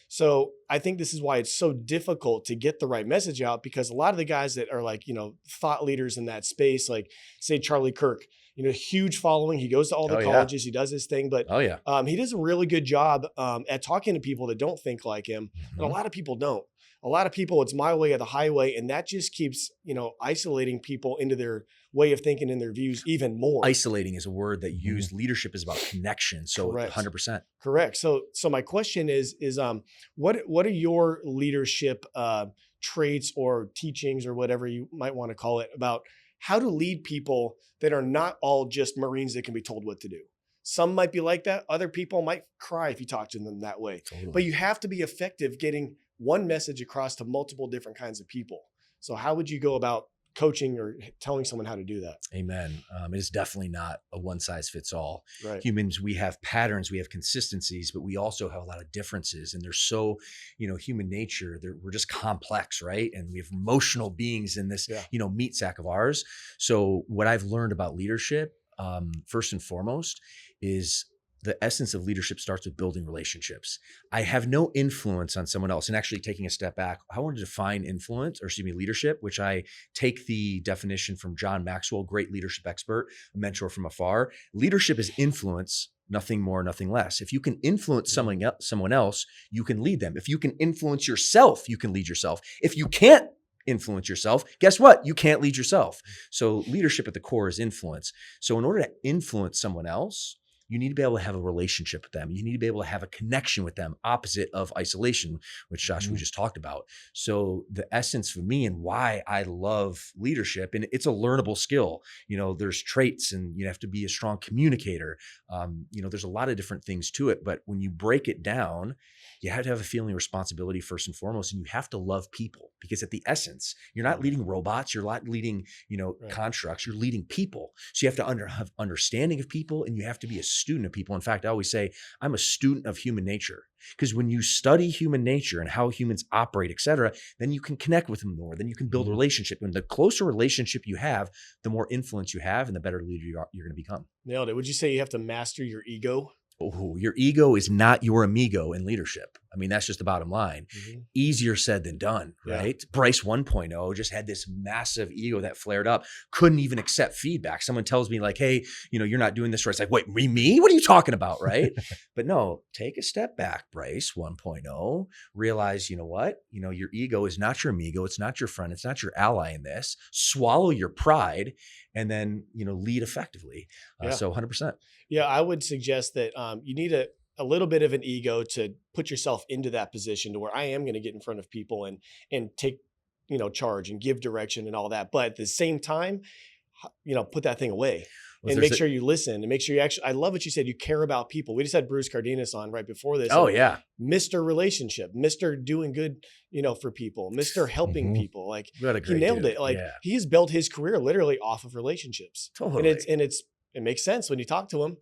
So I think this is why it's so difficult to get the right message out, because a lot of the guys that are like, thought leaders in that space, like say Charlie Kirk, huge following. He goes to all the colleges, he does his thing, but he does a really good job at talking to people that don't think like him. And a lot of people don't. A lot of people, it's my way or the highway. And that just keeps, isolating people into their way of thinking and their views even more. Isolating is a word that used. Leadership is about connection. So Correct. 100%. Correct. So my question is what are your leadership traits or teachings or whatever you might want to call it about how to lead people that are not all just Marines that can be told what to do? Some might be like that. Other people might cry if you talk to them that way. Totally. But you have to be effective getting one message across to multiple different kinds of people. So how would you go about coaching or telling someone how to do that? Amen. It is definitely not a one size fits all. Right. Humans, we have patterns, we have consistencies, but we also have a lot of differences. And they're so, human nature, we're just complex, right? And we have emotional beings in this, meat sack of ours. So what I've learned about leadership, first and foremost, is the essence of leadership starts with building relationships. I have no influence on someone else. And actually taking a step back, I want to define leadership, which I take the definition from John Maxwell, great leadership expert, a mentor from afar. Leadership is influence, nothing more, nothing less. If you can influence someone else, you can lead them. If you can influence yourself, you can lead yourself. If you can't influence yourself, guess what? You can't lead yourself. So leadership at the core is influence. So in order to influence someone else, you need to be able to have a relationship with them. You need to be able to have a connection with them, opposite of isolation, which Josh, we just talked about. So the essence for me and why I love leadership, and it's a learnable skill, there's traits, and you have to be a strong communicator. There's a lot of different things to it, but when you break it down, you have to have a feeling of responsibility first and foremost, and you have to love people, because at the essence, you're not leading robots, you're not leading, constructs, you're leading people. So you have to have understanding of people, and you have to be a student of people. In fact, I always say I'm a student of human nature, because when you study human nature and how humans operate, et cetera, then you can connect with them more, then you can build a relationship. And the closer relationship you have, the more influence you have and the better leader you're going to become. Nailed it. Would you say you have to master your ego? Oh, your ego is not your amigo in leadership. I mean, that's just the bottom line. Easier said than done, right? Yeah. Bryce 1.0 just had this massive ego that flared up, couldn't even accept feedback. Someone tells me like, hey, you're not doing this right. It's like, wait, me? What are you talking about, right? But no, take a step back, Bryce 1.0. Realize, you know what? Your ego is not your amigo. It's not your friend. It's not your ally in this. Swallow your pride and then, lead effectively. So 100%. Yeah, I would suggest that you need a little bit of an ego to put yourself into that position to where I am going to get in front of people and take, charge and give direction and all that. But at the same time, put that thing away and make sure you listen and make sure you actually, I love what you said. You care about people. We just had Bruce Cardenas on right before this. Oh yeah. Mr. Relationship, Mr. Doing good, for people, Mr. Helping people. Like he nailed it. Like he's built his career literally off of relationships. Totally. And it makes sense when you talk to him.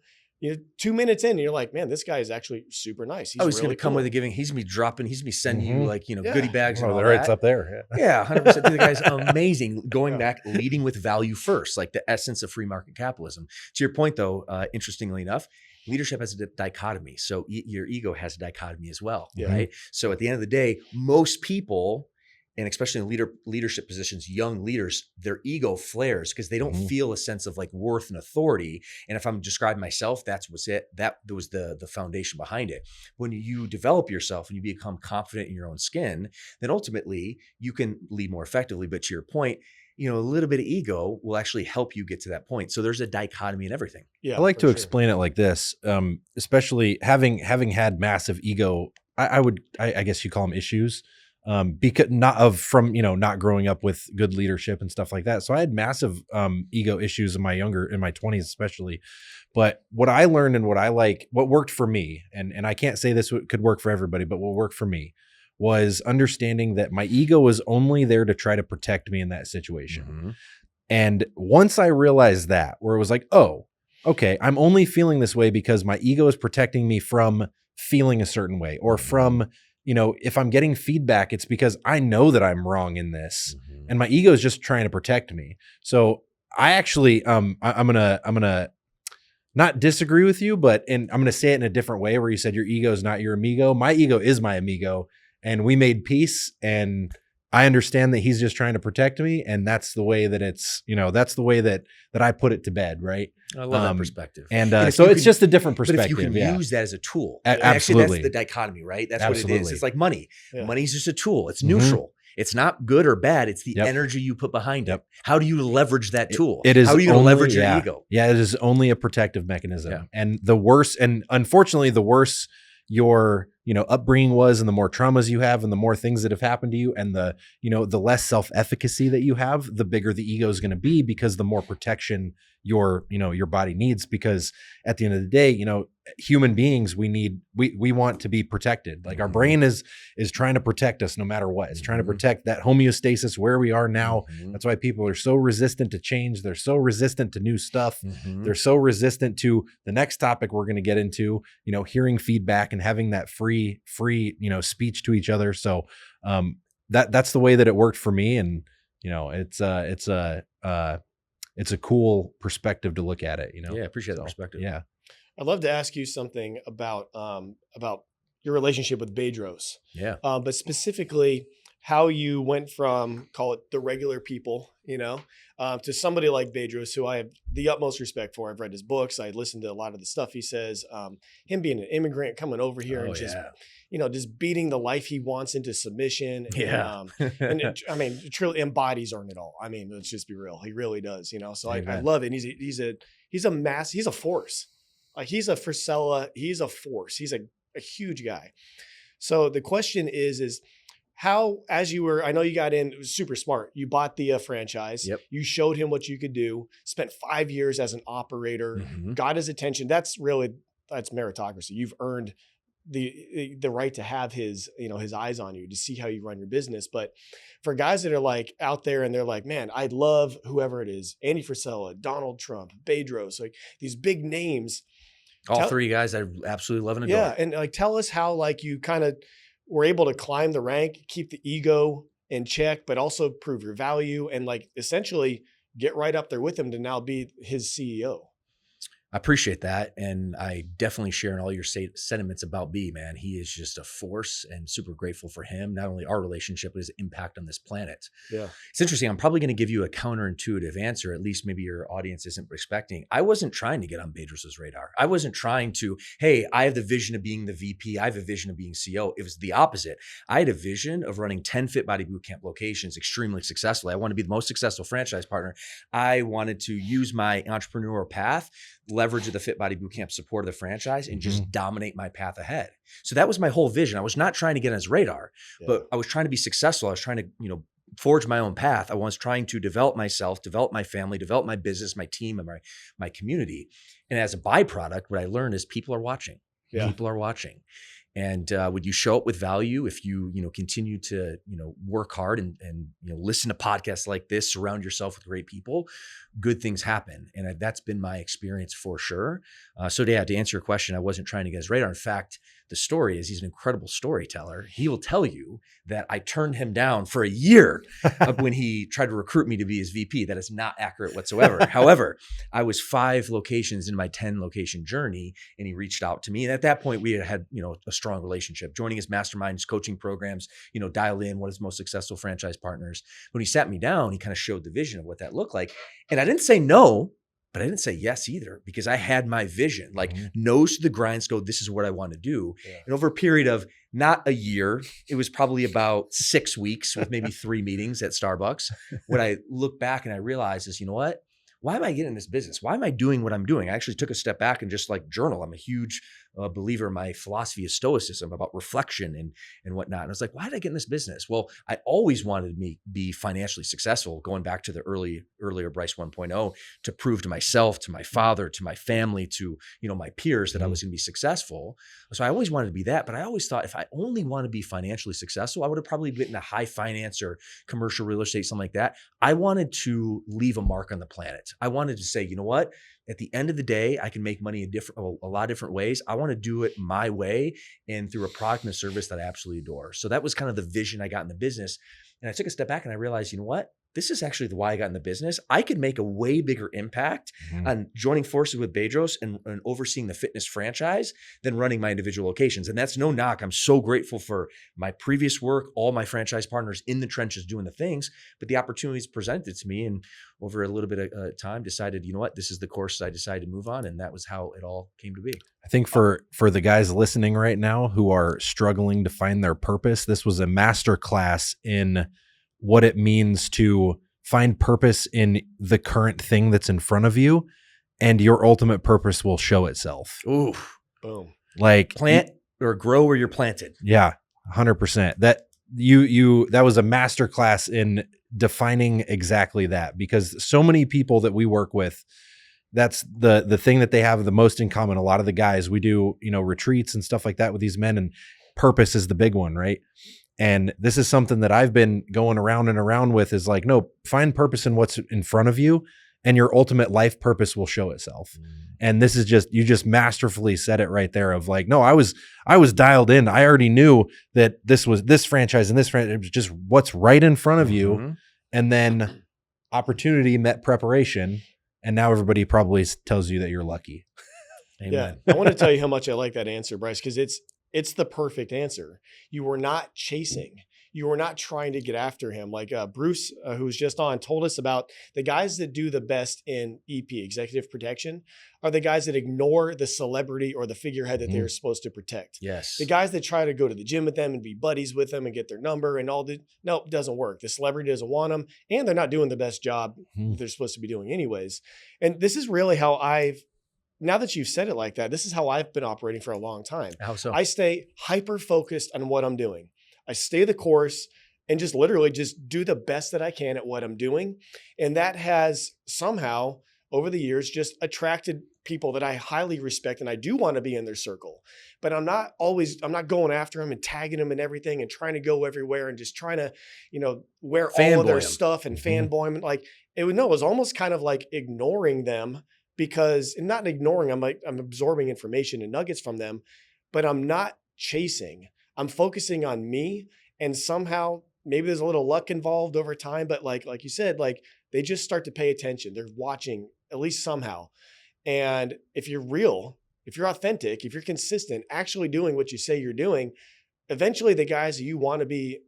2 minutes in and you're like, man, this guy is actually super nice. He's really going to come with a giving. He's going to be dropping. He's going to be sending you like, goodie bags and all that. It's up there. Yeah. 100%. The guy's amazing. Going back, leading with value first, like the essence of free market capitalism. To your point though, interestingly enough, leadership has a dichotomy. So your ego has a dichotomy as well, right? So at the end of the day, most people, and especially in leadership positions, young leaders, their ego flares because they don't feel a sense of like worth and authority. And if I'm describing myself, that was the foundation behind it. When you develop yourself and you become confident in your own skin, then ultimately you can lead more effectively. But to your point, a little bit of ego will actually help you get to that point. So there's a dichotomy in everything. Yeah, I like to explain it like this, especially having had massive ego. I guess you call them issues. Because not growing up with good leadership and stuff like that. So I had massive ego issues in my 20s, especially. But what I learned and what worked for me, and I can't say this could work for everybody, but what worked for me was understanding that my ego was only there to try to protect me in that situation. And once I realized that, where it was like, oh, okay, I'm only feeling this way because my ego is protecting me from feeling a certain way, or from, if I'm getting feedback, it's because I know that I'm wrong in this and my ego is just trying to protect me. So I actually, I'm going to not disagree with you, and I'm going to say it in a different way where you said your ego is not your amigo. My ego is my amigo, and we made peace, and I understand that he's just trying to protect me. And that's the way that it's, that's the way that I put it to bed. Right. I love that perspective. And so it's just a different perspective. But if you can use that as a tool, absolutely. Actually, that's the dichotomy, right? That's what it is. It's like money. Yeah. Money's just a tool. It's neutral. It's not good or bad. It's the energy you put behind it. How do you leverage that tool? It is. How are you going to leverage your ego? Yeah, it is only a protective mechanism. Yeah. And unfortunately, the worse your upbringing was, and the more traumas you have, and the more things that have happened to you, and the less self-efficacy that you have, the bigger the ego is going to be, because the more protection your body needs. Because at the end of the day, human beings, we want to be protected. Like our brain is trying to protect us no matter what. It's trying to protect that homeostasis where we are now. That's why people are so resistant to change. They're so resistant to new stuff. They're so resistant to the next topic we're going to get into, hearing feedback and having that free, speech to each other. So, that's the way that it worked for me. And, it's a cool perspective to look at it, Yeah, I appreciate that perspective. Yeah. I'd love to ask you something about your relationship with Bedros. Yeah. But specifically how you went from, call it the regular people, to somebody like Bedros, who I have the utmost respect for. I've read his books. I listened to a lot of the stuff he says. Him being an immigrant coming over here and just beating the life he wants into submission. Yeah. And it truly embodies Earn It All. I mean, let's just be real. He really does, So I love it. And he's a force. He's a Frisella. He's a force. He's a huge guy. So the question is how, as you were, I know you got in, it was super smart. You bought the franchise. Yep. You showed him what you could do, spent 5 years as an operator, got his attention. That's meritocracy. You've earned the right to have his, his eyes on you, to see how you run your business. But for guys that are like out there and they're like, man, I love whoever it is, Andy Frisella, Donald Trump, Bedros, like these big names. All three guys I absolutely love and adore. Yeah. And like, tell us how like you kind of were able to climb the rank, keep the ego in check, but also prove your value and like essentially get right up there with him to now be his CEO. I appreciate that. And I definitely share in all your sentiments about B, man. He is just a force and super grateful for him. Not only our relationship, but his impact on this planet. Yeah. It's interesting. I'm probably going to give you a counterintuitive answer. At least maybe your audience isn't expecting. I wasn't trying to get on Bedros' radar. I wasn't trying to, hey, I have the vision of being the VP. I have a vision of being CEO. It was the opposite. I had a vision of running 10 FitBody Bootcamp locations extremely successfully. I wanted to be the most successful franchise partner. I wanted to use my entrepreneurial path, leverage of the FitBody Bootcamp support of the franchise, and just dominate my path ahead. So that was my whole vision. I was not trying to get on his radar, but I was trying to be successful. I was trying to, forge my own path. I was trying to develop myself, develop my family, develop my business, my team, and my community. And as a byproduct, what I learned is people are watching. Yeah. People are watching. And would you show up with value if you, continue to, work hard and listen to podcasts like this, surround yourself with great people, good things happen. And that's been my experience for sure. So to answer your question, I wasn't trying to get his radar. In fact, the story is he's an incredible storyteller. He will tell you that I turned him down for a year when he tried to recruit me to be his VP. That is not accurate whatsoever. However, I was 5 locations in my 10 location journey, and he reached out to me. And at that point, we had a strong relationship, joining his mastermind, his coaching programs, dialed in one of his most successful franchise partners. When he sat me down, he kind of showed the vision of what that looked like. And I didn't say no, but I didn't say yes either, because I had my vision, like nose to the grindstone. This is what I want to do. Yeah. And over a period of not a year, it was probably about 6 weeks with maybe 3 meetings at Starbucks. What I look back and I realize is, you know what? Why am I getting in this business? Why am I doing what I'm doing? I actually took a step back and just journal. I'm a huge believer in my philosophy of stoicism about reflection and whatnot. And I was like, why did I get in this business? Well, I always wanted to be financially successful, going back to the earlier Bryce 1.0, to prove to myself, to my father, to my family, to my peers that I was going to be successful. So I always wanted to be that, but I always thought if I only want to be financially successful, I would have probably been in a high finance or commercial real estate, something like that. I wanted to leave a mark on the planet. I wanted to say, you know what? At the end of the day, I can make money a lot of different ways. I want to do it my way and through a product and a service that I absolutely adore. So that was kind of the vision I got in the business. And I took a step back and I realized, you know what? This is actually why I got in the business. I could make a way bigger impact on joining forces with Bedros and overseeing the fitness franchise than running my individual locations. And that's no knock. I'm so grateful for my previous work, all my franchise partners in the trenches doing the things, but the opportunities presented to me. And over a little bit of time, decided, you know what, this is the course I decided to move on. And that was how it all came to be. I think for the guys listening right now who are struggling to find their purpose, this was a master class in what it means to find purpose in the current thing that's in front of you, and your ultimate purpose will show itself. Ooh, boom. Like plant or grow where you're planted. Yeah, 100%. That was a master class in defining exactly that, because so many people that we work with, that's the thing that they have the most in common. A lot of the guys, we do, retreats and stuff like that with these men, and purpose is the big one, right? And this is something that I've been going around and around with, is like, no, find purpose in what's in front of you, and your ultimate life purpose will show itself. And this is you just masterfully said it right there of like, no, I was dialed in. I already knew that this franchise and this franchise, it was just what's right in front of you. And then opportunity met preparation. And now everybody probably tells you that you're lucky. Amen. Yeah. I want to tell you how much I like that answer, Bryce, because it's the perfect answer. You were not chasing. You were not trying to get after him. Like Bruce, who was just on, told us about the guys that do the best in EP, executive protection, are the guys that ignore the celebrity or the figurehead that they're supposed to protect. Yes. The guys that try to go to the gym with them and be buddies with them and get their number and all the, no, it doesn't work. The celebrity doesn't want them, and they're not doing the best job they're supposed to be doing anyways. And this is really how I've now that you've said it like that, this is how I've been operating for a long time. How so? I stay hyper focused on what I'm doing. I stay the course and just literally just do the best that I can at what I'm doing. And that has somehow over the years just attracted people that I highly respect, and I do want to be in their circle. But I'm not going after them and tagging them and everything and trying to go everywhere and just trying to, wear all of their stuff and fanboy them. Like it was almost kind of like ignoring them, because, and not ignoring them, like I'm absorbing information and nuggets from them, but I'm not chasing. I'm focusing on me, and somehow maybe there's a little luck involved over time, but like you said, like they just start to pay attention. They're watching at least somehow. And if you're real, if you're authentic, if you're consistent, actually doing what you say you're doing, eventually the guys that you want to be,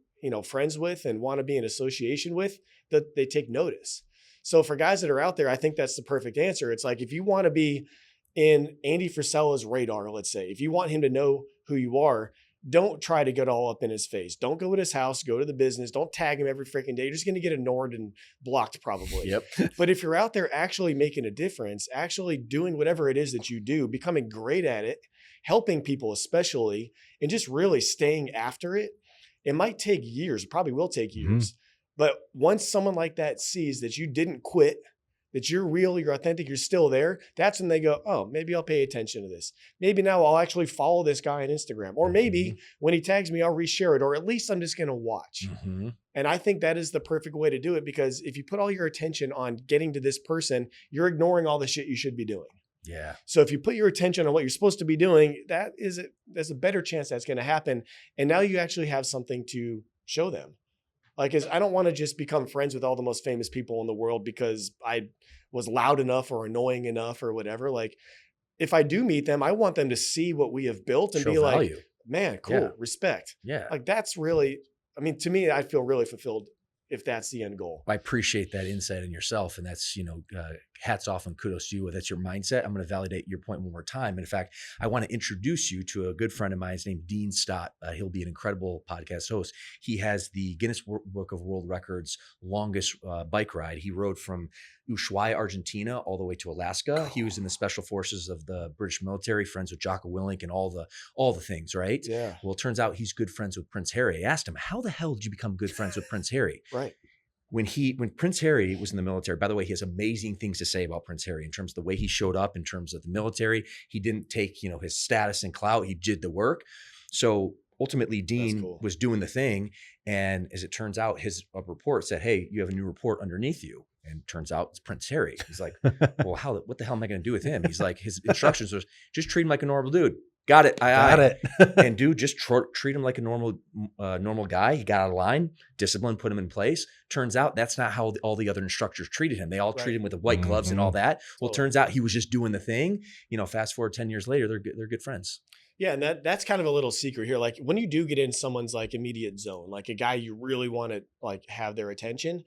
friends with and want to be in association with, that they take notice. So for guys that are out there, I think that's the perfect answer. It's like, if you want to be in Andy Frisella's radar, let's say, if you want him to know who you are, don't try to get all up in his face. Don't go to his house, go to the business. Don't tag him every freaking day. You're just going to get ignored and blocked probably. Yep. But if you're out there actually making a difference, actually doing whatever it is that you do, becoming great at it, helping people especially, and just really staying after it, it might take years. It probably will take years. But once someone like that sees that you didn't quit, that you're real, you're authentic, you're still there, that's when they go, oh, maybe I'll pay attention to this. Maybe now I'll actually follow this guy on Instagram. Or maybe when he tags me, I'll reshare it. Or at least I'm just going to watch. And I think that is the perfect way to do it, because if you put all your attention on getting to this person, you're ignoring all the shit you should be doing. Yeah. So if you put your attention on what you're supposed to be doing, there's a better chance that's going to happen. And now you actually have something to show them. Like, I don't want to just become friends with all the most famous people in the world because I was loud enough or annoying enough or whatever. Like, if I do meet them, I want them to see what we have built and Show be value. like, man, cool, respect. Yeah. Like, that's really, to me, I feel really fulfilled if that's the end goal. I appreciate that insight in yourself. And that's, hats off and kudos to you. That's your mindset. I'm going to validate your point one more time. And in fact, I want to introduce you to a good friend of mine. His name is Dean Stott. He'll be an incredible podcast host. He has the Guinness Book of World Records longest bike ride. He rode from Ushuaia, Argentina, all the way to Alaska. He was in the special forces of the British military, friends with Jocko Willink and all the things, right? Yeah. Well, it turns out he's good friends with Prince Harry. I asked him, how the hell did you become good friends with Prince Harry? Right. When Prince Harry was in the military, by the way, he has amazing things to say about Prince Harry in terms of the way he showed up in terms of the military. He didn't take, his status and clout. He did the work. So ultimately, Dean was doing the thing. And as it turns out, his report said, hey, you have a new report underneath you. And turns out it's Prince Harry. He's like, well, what the hell am I going to do with him? He's like, his instructions was just treat him like a normal dude. Got it. Got it. And dude, just treat him like a normal guy. He got out of line, discipline, put him in place. Turns out that's not how all the other instructors treated him. They all treated him with the white gloves and all that. Well, it turns out he was just doing the thing. Fast forward 10 years later, they're good friends. Yeah. And that's kind of a little secret here. Like when you do get in someone's like immediate zone, like a guy you really want to like have their attention,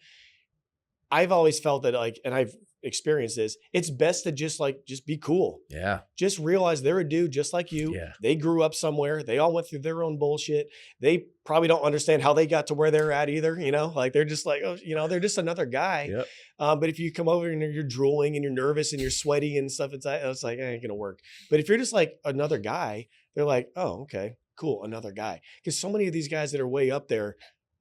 I've always felt that and I've experienced this, it's best to just be cool. Yeah. Just realize they're a dude just like you. Yeah. They grew up somewhere. They all went through their own bullshit. They probably don't understand how they got to where they're at either. Like they're just like, they're just another guy. Yep. But if you come over and you're drooling and you're nervous and you're sweaty and stuff, it's like, it ain't going to work. But if you're just like another guy, they're like, oh, okay, cool. Another guy. Because so many of these guys that are way up there,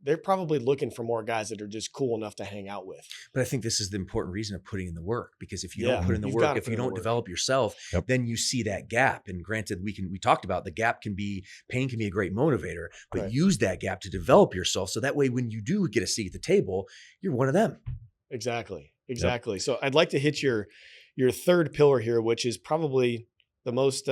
they're probably looking for more guys that are just cool enough to hang out with. But I think this is the important reason of putting in the work, because if you don't put in the work, if you don't develop yourself, then you see that gap. And granted, we talked about pain can be a great motivator, but use that gap to develop yourself. So that way, when you do get a seat at the table, you're one of them. Exactly. Yep. So I'd like to hit your third pillar here, which is probably the most,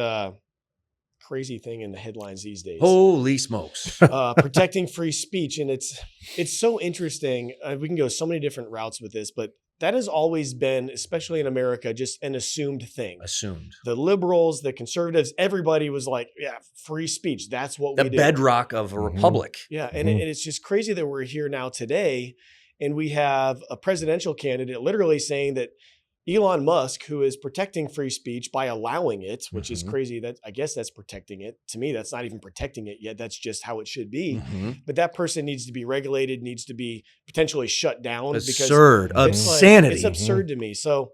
crazy thing in the headlines these days. Holy smokes. Protecting free speech. And it's so interesting. We can go so many different routes with this, but that has always been, especially in America, just an assumed thing. Assumed. The liberals, the conservatives, everybody was like, yeah, free speech. That's what we do. The bedrock of a republic. Yeah. And it's just crazy that we're here now today. And we have a presidential candidate literally saying that Elon Musk, who is protecting free speech by allowing it, which is crazy. That I guess that's protecting it. To me, that's not even protecting it yet. That's just how it should be. But that person needs to be regulated, needs to be potentially shut down. Absurd. Insanity. It's absurd to me. So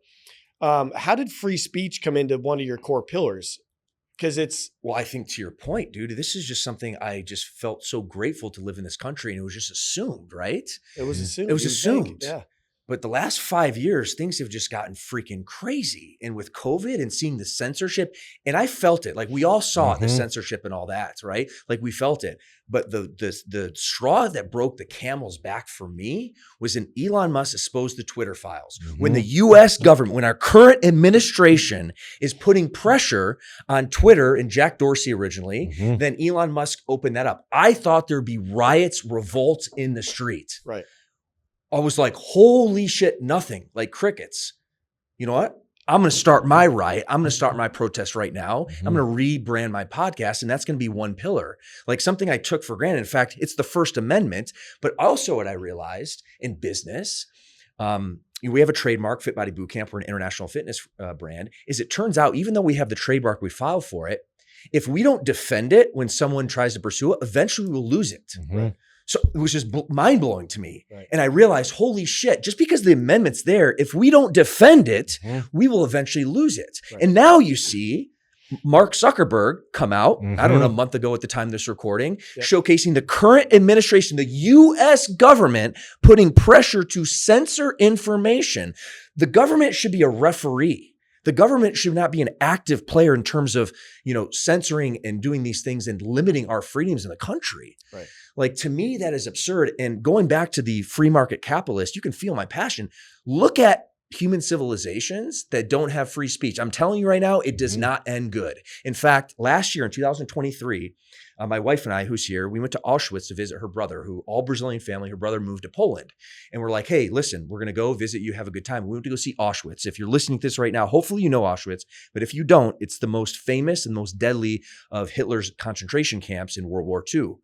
How did free speech come into one of your core pillars? Because well, I think to your point, dude, this is just something I just felt so grateful to live in this country, and it was just assumed, right? It was assumed. It was assumed. Yeah. But the last 5 years, things have just gotten freaking crazy. And with COVID and seeing the censorship, and I felt it, like we all saw the censorship and all that, right? Like we felt it. But the straw that broke the camel's back for me was when Elon Musk exposed the Twitter files. When the US government, when our current administration is putting pressure on Twitter and Jack Dorsey originally, then Elon Musk opened that up. I thought there'd be riots, revolts in the street. Right. I was like, holy shit, nothing, like crickets. You know what? I'm going to start my riot. I'm going to start my protest right now. I'm going to rebrand my podcast, and that's going to be one pillar, like something I took for granted. In fact, it's the First Amendment, but also what I realized in business, we have a trademark, FitBody Bootcamp. We're an international fitness brand. Is it turns out, even though we have the trademark, we filed for it, if we don't defend it when someone tries to pursue it, eventually we'll lose it. So it was just mind blowing to me. Right. And I realized, holy shit, just because the amendment's there, if we don't defend it, we will eventually lose it. Right. And now you see Mark Zuckerberg come out, I don't know, a month ago at the time of this recording, showcasing the current administration, the US government, putting pressure to censor information. The government should be a referee. The government should not be an active player in terms of, censoring and doing these things and limiting our freedoms in the country. Right. Like, to me, that is absurd. And going back to the free market capitalist, you can feel my passion. Look at human civilizations that don't have free speech. I'm telling you right now, it does not end good. In fact, last year in 2023, my wife and I, who's here, we went to Auschwitz to visit her brother, who all Brazilian family, her brother moved to Poland. And we're like, hey, listen, we're going to go visit you, have a good time. We went to go see Auschwitz. If you're listening to this right now, hopefully you know Auschwitz, but if you don't, it's the most famous and most deadly of Hitler's concentration camps in World War II.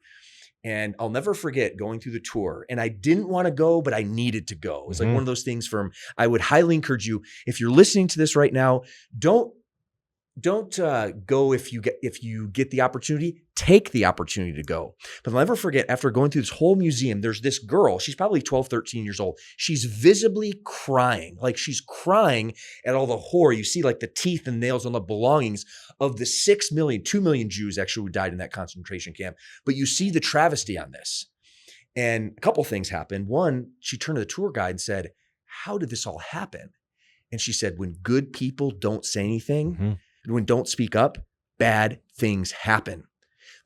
And I'll never forget going through the tour. And I didn't want to go, but I needed to go. It was like one of those things I would highly encourage you, if you're listening to this right now, don't go if you get the opportunity, take the opportunity to go. But I'll never forget, after going through this whole museum, there's this girl, she's probably 12, 13 years old. She's visibly crying, like she's crying at all the horror. You see like the teeth and nails on the belongings of the 6 million, 2 million Jews actually who died in that concentration camp. But you see the travesty on this. And a couple things happened. One, she turned to the tour guide and said, how did this all happen? And she said, when good people don't say anything, when don't speak up, bad things happen.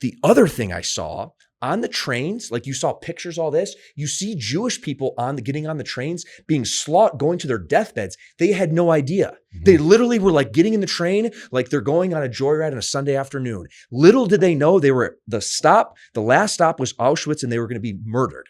The other thing I saw on the trains, like you saw pictures, all this, you see Jewish people getting on the trains, being slaughtered, going to their deathbeds. They had no idea. They literally were like getting in the train, like they're going on a joyride on a Sunday afternoon. Little did they know the last stop was Auschwitz, and they were going to be murdered.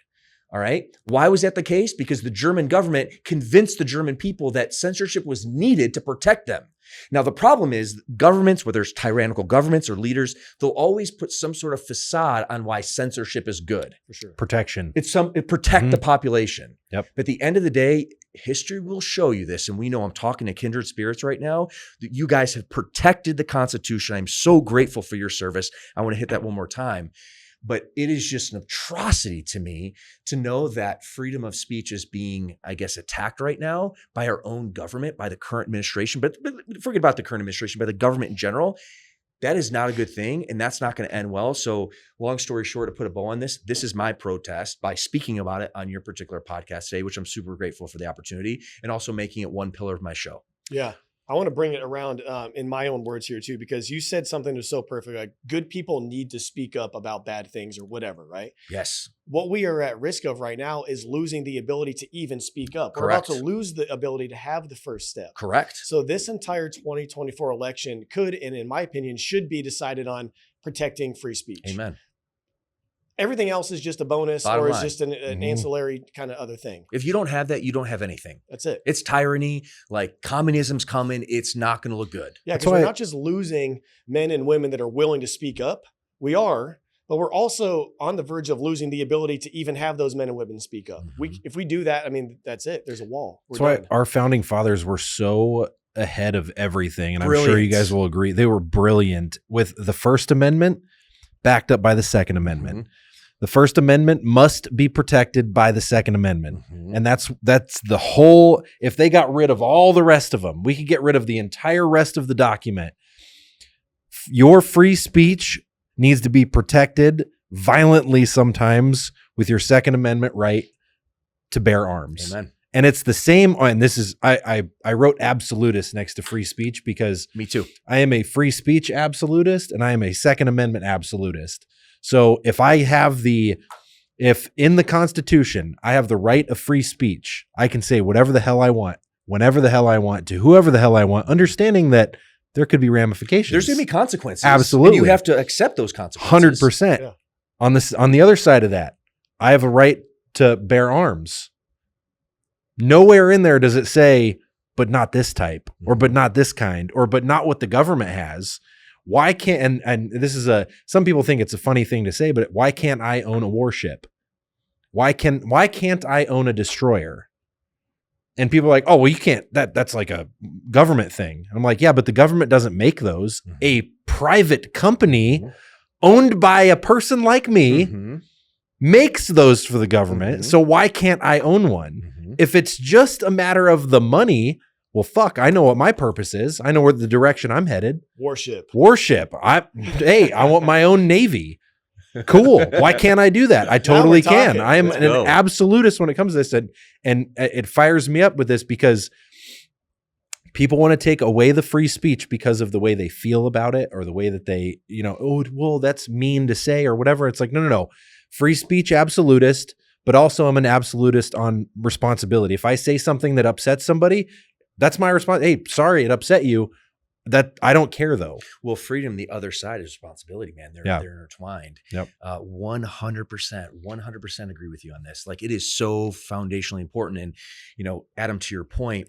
All right. Why was that the case? Because the German government convinced the German people that censorship was needed to protect them. Now, the problem is governments, whether it's tyrannical governments or leaders, they'll always put some sort of facade on why censorship is good. For sure. Protection. It protect the population. Yep. But at the end of the day, history will show you this. And we know, I'm talking to kindred spirits right now, that you guys have protected the Constitution. I'm so grateful for your service. I want to hit that one more time. But it is just an atrocity to me to know that freedom of speech is being, I guess, attacked right now by our own government, by the current administration. But forget about the current administration, by the government in general. That is not a good thing, and that's not going to end well. So long story short, to put a bow on this is my protest by speaking about it on your particular podcast today, which I'm super grateful for the opportunity, and also making it one pillar of my show. Yeah. I want to bring it around in my own words here too, because you said something that was so perfect. Like, good people need to speak up about bad things or whatever, right? Yes. What we are at risk of right now is losing the ability to even speak up. Correct. We're about to lose the ability to have the first step. Correct. So this entire 2024 election could, and in my opinion, should be decided on protecting free speech. Amen. Everything else is just a bonus or is just an ancillary kind of other thing. If you don't have that, you don't have anything. That's it. It's tyranny. Like, communism's coming. It's not going to look good. Yeah, because we're not just losing men and women that are willing to speak up. We are, but we're also on the verge of losing the ability to even have those men and women speak up. If we do that, I mean, that's it. There's a wall. That's why our founding fathers were so ahead of everything. And I'm sure you guys will agree. They were brilliant with the First Amendment backed up by the Second Amendment. The First Amendment must be protected by the Second Amendment. And that's the whole, if they got rid of all the rest of them, we could get rid of the entire rest of the document. Your free speech needs to be protected violently sometimes with your Second Amendment right to bear arms. Amen. And it's the same, and this is, I wrote absolutist next to free speech because Me too. I am a free speech absolutist and I am a Second Amendment absolutist. So if in the Constitution, I have the right of free speech, I can say whatever the hell I want, whenever the hell I want, to whoever the hell I want, understanding that there could be ramifications. There's going to be consequences. Absolutely. And you have to accept those consequences. 100%. Yeah. On the other side of that, I have a right to bear arms. Nowhere in there does it say, but not this type, or but not this kind, or but not what the government has. Why can't, and this is some people think it's a funny thing to say, but why can't I own a warship? Why can't I own a destroyer? And people are like, oh, well, you can't, that's like a government thing. I'm like, yeah, but the government doesn't make those. A private company owned by a person like me makes those for the government. So why can't I own one? If it's just a matter of the money, well, fuck, I know what my purpose is. I know where the direction I'm headed. Warship. I want my own Navy. Cool. Why can't I do that? I totally can. I am an absolutist when it comes to this. And it fires me up with this because people want to take away the free speech because of the way they feel about it or the way that they, oh, well, that's mean to say or whatever. It's like, no. Free speech absolutist, but also I'm an absolutist on responsibility. If I say something that upsets somebody, that's my response. Hey, sorry, it upset you. That I don't care though. Well, freedom, the other side is responsibility, man. They're intertwined. Yep. 100% agree with you on this. Like, it is so foundationally important. And, Adam, to your point,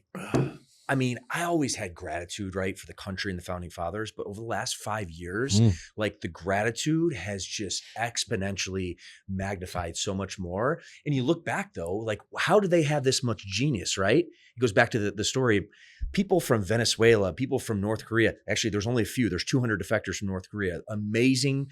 I mean, I always had gratitude, right, for the country and the founding fathers, but over the last 5 years, like the gratitude has just exponentially magnified so much more. And you look back though, like how did they have this much genius, right? It goes back to the story. People from Venezuela, people from North Korea. Actually, there's only a few. There's 200 defectors from North Korea. Amazing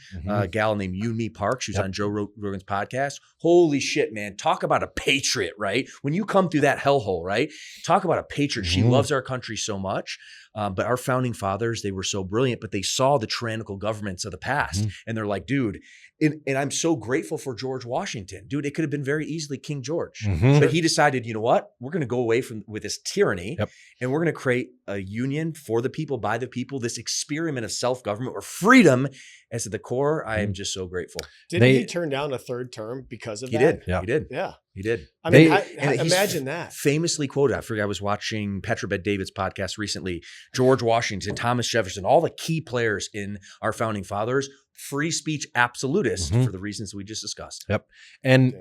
gal named Yoon Park. She was on Joe Rogan's podcast. Holy shit, man. Talk about a patriot, right? When you come through that hellhole, right? Talk about a patriot. She loves our country so much. But our founding fathers, they were so brilliant, but they saw the tyrannical governments of the past. And they're like, dude, and I'm so grateful for George Washington. Dude, it could have been very easily King George. But he decided, you know what? We're going to go away with this tyranny and we're going to create a union for the people, by the people, this experiment of self-government where freedom is at the core. I am just so grateful. Didn't he turn down a third term because of that? He did. Yeah. He did. I mean, imagine that. Famously quoted, I forget, I was watching Petra Bet David's podcast recently, George Washington, Thomas Jefferson, all the key players in our founding fathers, free speech absolutists for the reasons we just discussed. Yep. And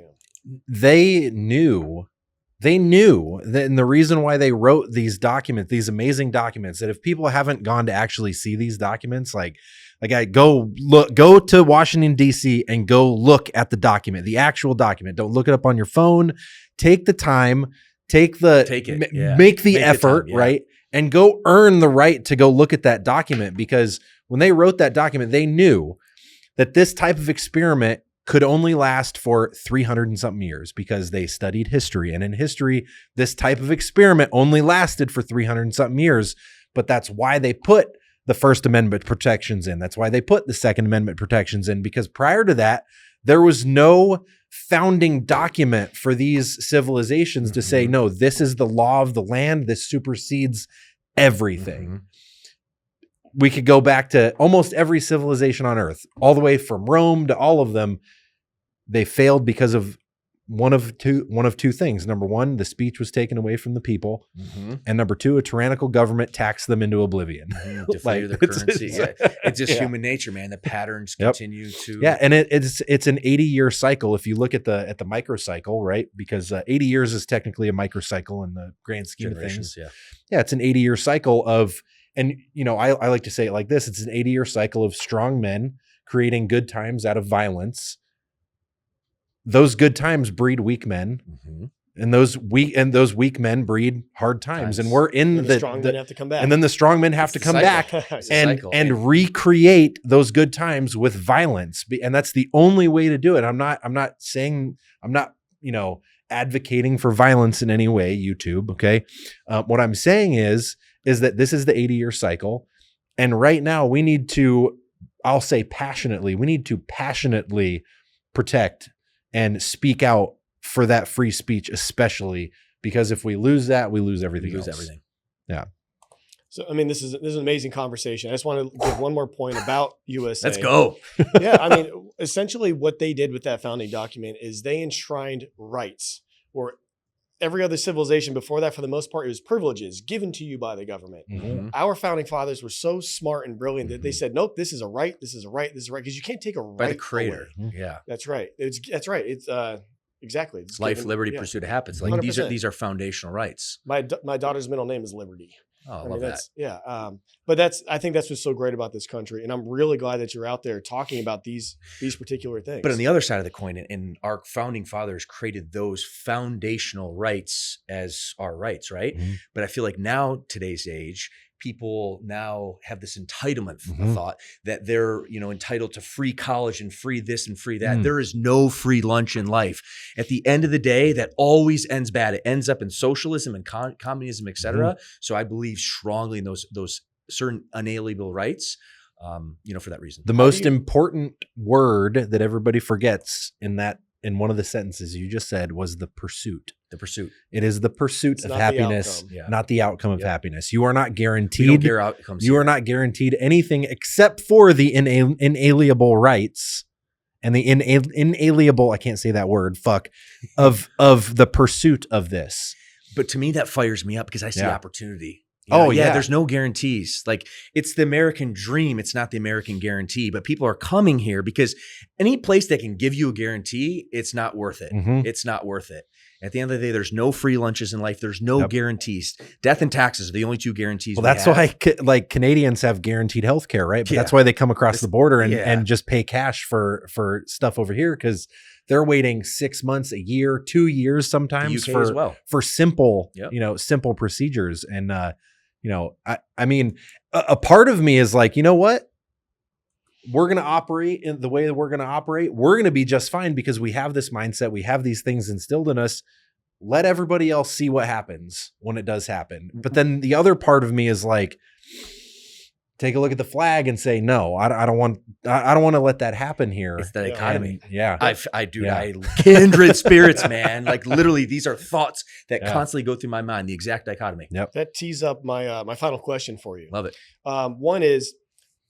they knew that, and the reason why they wrote these documents, these amazing documents, that if people haven't gone to actually see these documents, like I go to Washington, D.C. and go look at the document, the actual document. Don't look it up on your phone. Take the time, make the effort, right? And go earn the right to go look at that document, because when they wrote that document, they knew that this type of experiment could only last for 300 and something years, because they studied history. And in history, this type of experiment only lasted for 300 and something years. But that's why they put the First Amendment protections in. That's why they put the Second Amendment protections in, because prior to that, there was no founding document for these civilizations to say, no, this is the law of the land. This supersedes everything. We could go back to almost every civilization on earth, all the way from Rome to all of them. They failed because of one of two things. Number one, the speech was taken away from the people. And number two, a tyrannical government taxed them into oblivion. Deflated their currency. It's just human nature, man. The patterns continue to. Yeah. And it's an 80-year cycle. If you look at the microcycle, right? Because 80 years is technically a microcycle in the grand scheme of things. Yeah. It's an 80-year cycle of, and I like to say it like this. It's an 80-year cycle of strong men creating good times out of violence. Those good times breed weak men. And those weak men breed hard times. And we're in the strong men have to come back. And then the strong men have to come back and recreate those good times with violence. And that's the only way to do it. I'm not advocating for violence in any way, YouTube. Okay. What I'm saying is that this is the 80-year cycle. And right now we need to, I'll say passionately, protect and speak out for that free speech, especially because if we lose that, we lose everything. Yeah. So, I mean, this is an amazing conversation. I just want to give one more point about USA. Let's go. Yeah. I mean, essentially what they did with that founding document is they enshrined rights, or every other civilization before that, for the most part, it was privileges given to you by the government. Mm-hmm. Our founding fathers were so smart and brilliant that they said, nope, this is a right. This is a right. This is a right. Because you can't take a right by the creator. away. Yeah. That's right. That's right. It's, exactly. It's life, liberty, pursuit of happiness. Like 100%. These are foundational rights. My daughter's middle name is Liberty. Oh, I love that. Yeah. But I think that's what's so great about this country. And I'm really glad that you're out there talking about these particular things. But on the other side of the coin, and our founding fathers created those foundational rights as our rights, right? Mm-hmm. But I feel like now, today's age, people now have this entitlement thought that they're, entitled to free college and free this and free that. There is no free lunch in life. At the end of the day, that always ends bad. It ends up in socialism and communism, et cetera. So I believe strongly in those certain unalienable rights, for that reason. The most important word that everybody forgets in one of the sentences you just said was the pursuit. The pursuit. It is the pursuit of happiness, not the outcome of happiness. You are not guaranteed. We don't care outcomes. You are not guaranteed anything except for the inalienable rights and the inalienable, I can't say that word, of the pursuit of this. But to me, that fires me up because I see opportunity. Yeah. There's no guarantees. Like, it's the American dream. It's not the American guarantee, but people are coming here because any place that can give you a guarantee, it's not worth it. It's not worth it. At the end of the day, there's no free lunches in life. There's no guarantees. Death and taxes are the only two guarantees. Well, that's why Canadians have guaranteed healthcare, right? But that's why they come across the border and just pay cash for stuff over here, because they're waiting 6 months, a year, 2 years sometimes for simple, simple procedures. And I mean, a part of me is like, you know what? We're going to operate in the way that we're going to operate. We're going to be just fine because we have this mindset. We have these things instilled in us. Let everybody else see what happens when it does happen. But then the other part of me is like, take a look at the flag and say, no, I don't want to let that happen here. It's that economy. I kindred spirits, man. Like, literally, these are thoughts that constantly go through my mind. The exact dichotomy. Yep. That tees up my final question for you. Love it. One is,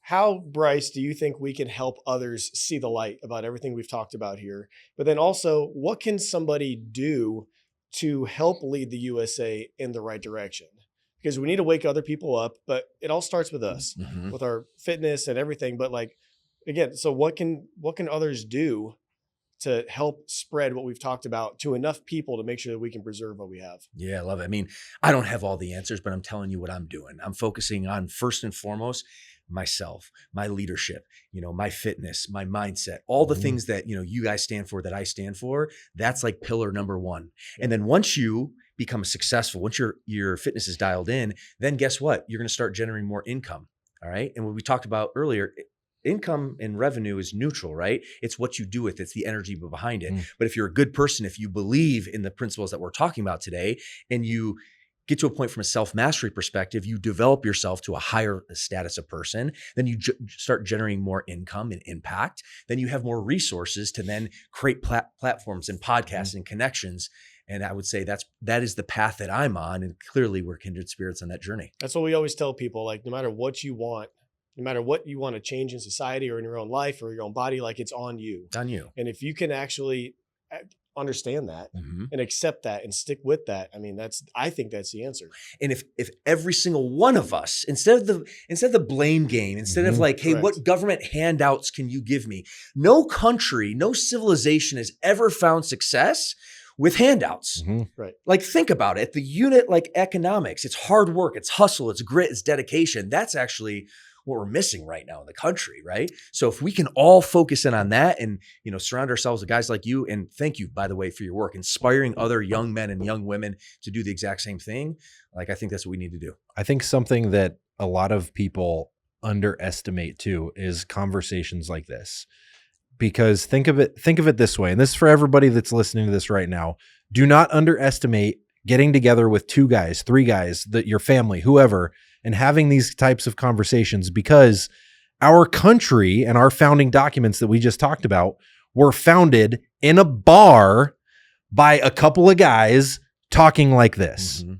how, Bryce, do you think we can help others see the light about everything we've talked about here? But then also, what can somebody do to help lead the USA in the right direction? Because we need to wake other people up, but it all starts with us, with our fitness and everything. But again, so what can others do to help spread what we've talked about to enough people to make sure that we can preserve what we have? Yeah, I love it. I mean, I don't have all the answers, but I'm telling you what I'm doing. I'm focusing on, first and foremost, myself, my leadership, my fitness, my mindset, all the things that, you guys stand for, that I stand for. That's like pillar number one. And then once you become successful, once your fitness is dialed in, then guess what? You're going to start generating more income. All right. And what we talked about earlier, income and revenue is neutral, right? It's what you do with it. It's the energy behind it. But if you're a good person, if you believe in the principles that we're talking about today, and you get to a point from a self-mastery perspective, you develop yourself to a higher status of person, then you start generating more income and impact. Then you have more resources to then create platforms and podcasts and connections. And I would say that is the path that I'm on. And clearly we're kindred spirits on that journey. That's what we always tell people, like, no matter what you want to change in society or in your own life or your own body, like, it's on you. It's on you. And if you can actually understand that and accept that and stick with that, I mean, I think that's the answer. And if every single one of us, instead of the blame game, instead of like, hey, what government handouts can you give me? No country, no civilization has ever found success with handouts. Right. Like, think about it. The unit, like economics, it's hard work, it's hustle, it's grit, it's dedication. That's actually what we're missing right now in the country, right? So if we can all focus in on that and, surround ourselves with guys like you, and thank you, by the way, for your work, inspiring other young men and young women to do the exact same thing. Like, I think that's what we need to do. I think something that a lot of people underestimate too is conversations like this. Because think of it this way, and this is for everybody that's listening to this right now. Do not underestimate getting together with 2 guys, 3 guys, your family, whoever, and having these types of conversations, because our country and our founding documents that we just talked about were founded in a bar by a couple of guys talking like this. Mm-hmm.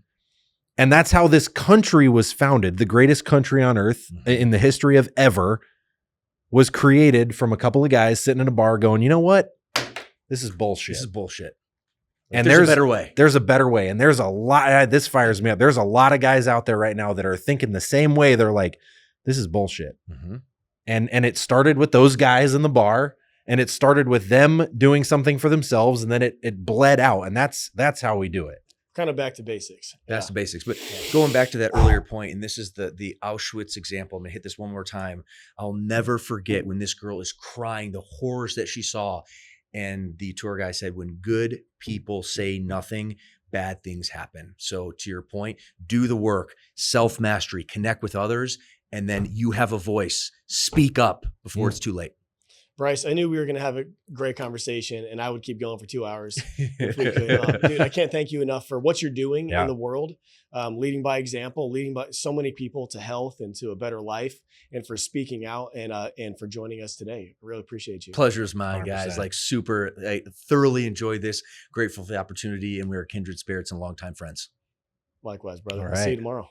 And that's how this country was founded. The greatest country on earth in the history of ever was created from a couple of guys sitting in a bar going, you know what? This is bullshit. This is bullshit. And there's a better way. There's a better way. And there's a lot, this fires me up. There's a lot of guys out there right now that are thinking the same way. They're like, this is bullshit. Mm-hmm. And it started with those guys in the bar, and it started with them doing something for themselves, and then it bled out. And that's how we do it. Kind of back to basics. That's the basics. But going back to that earlier point, and this is the Auschwitz example. I'm going to hit this one more time. I'll never forget when this girl is crying, the horrors that she saw. And the tour guy said, when good people say nothing, bad things happen. So to your point, do the work, self-mastery, connect with others, and then you have a voice. Speak up before it's too late. Bryce, I knew we were going to have a great conversation, and I would keep going for 2 hours if we could. Dude, I can't thank you enough for what you're doing in the world, leading by example, leading by so many people to health and to a better life, and for speaking out and for joining us today. I really appreciate you. Pleasure is mine, 100%. Guys. I thoroughly enjoyed this. Grateful for the opportunity, and we are kindred spirits and longtime friends. Likewise, brother. All right. See you tomorrow.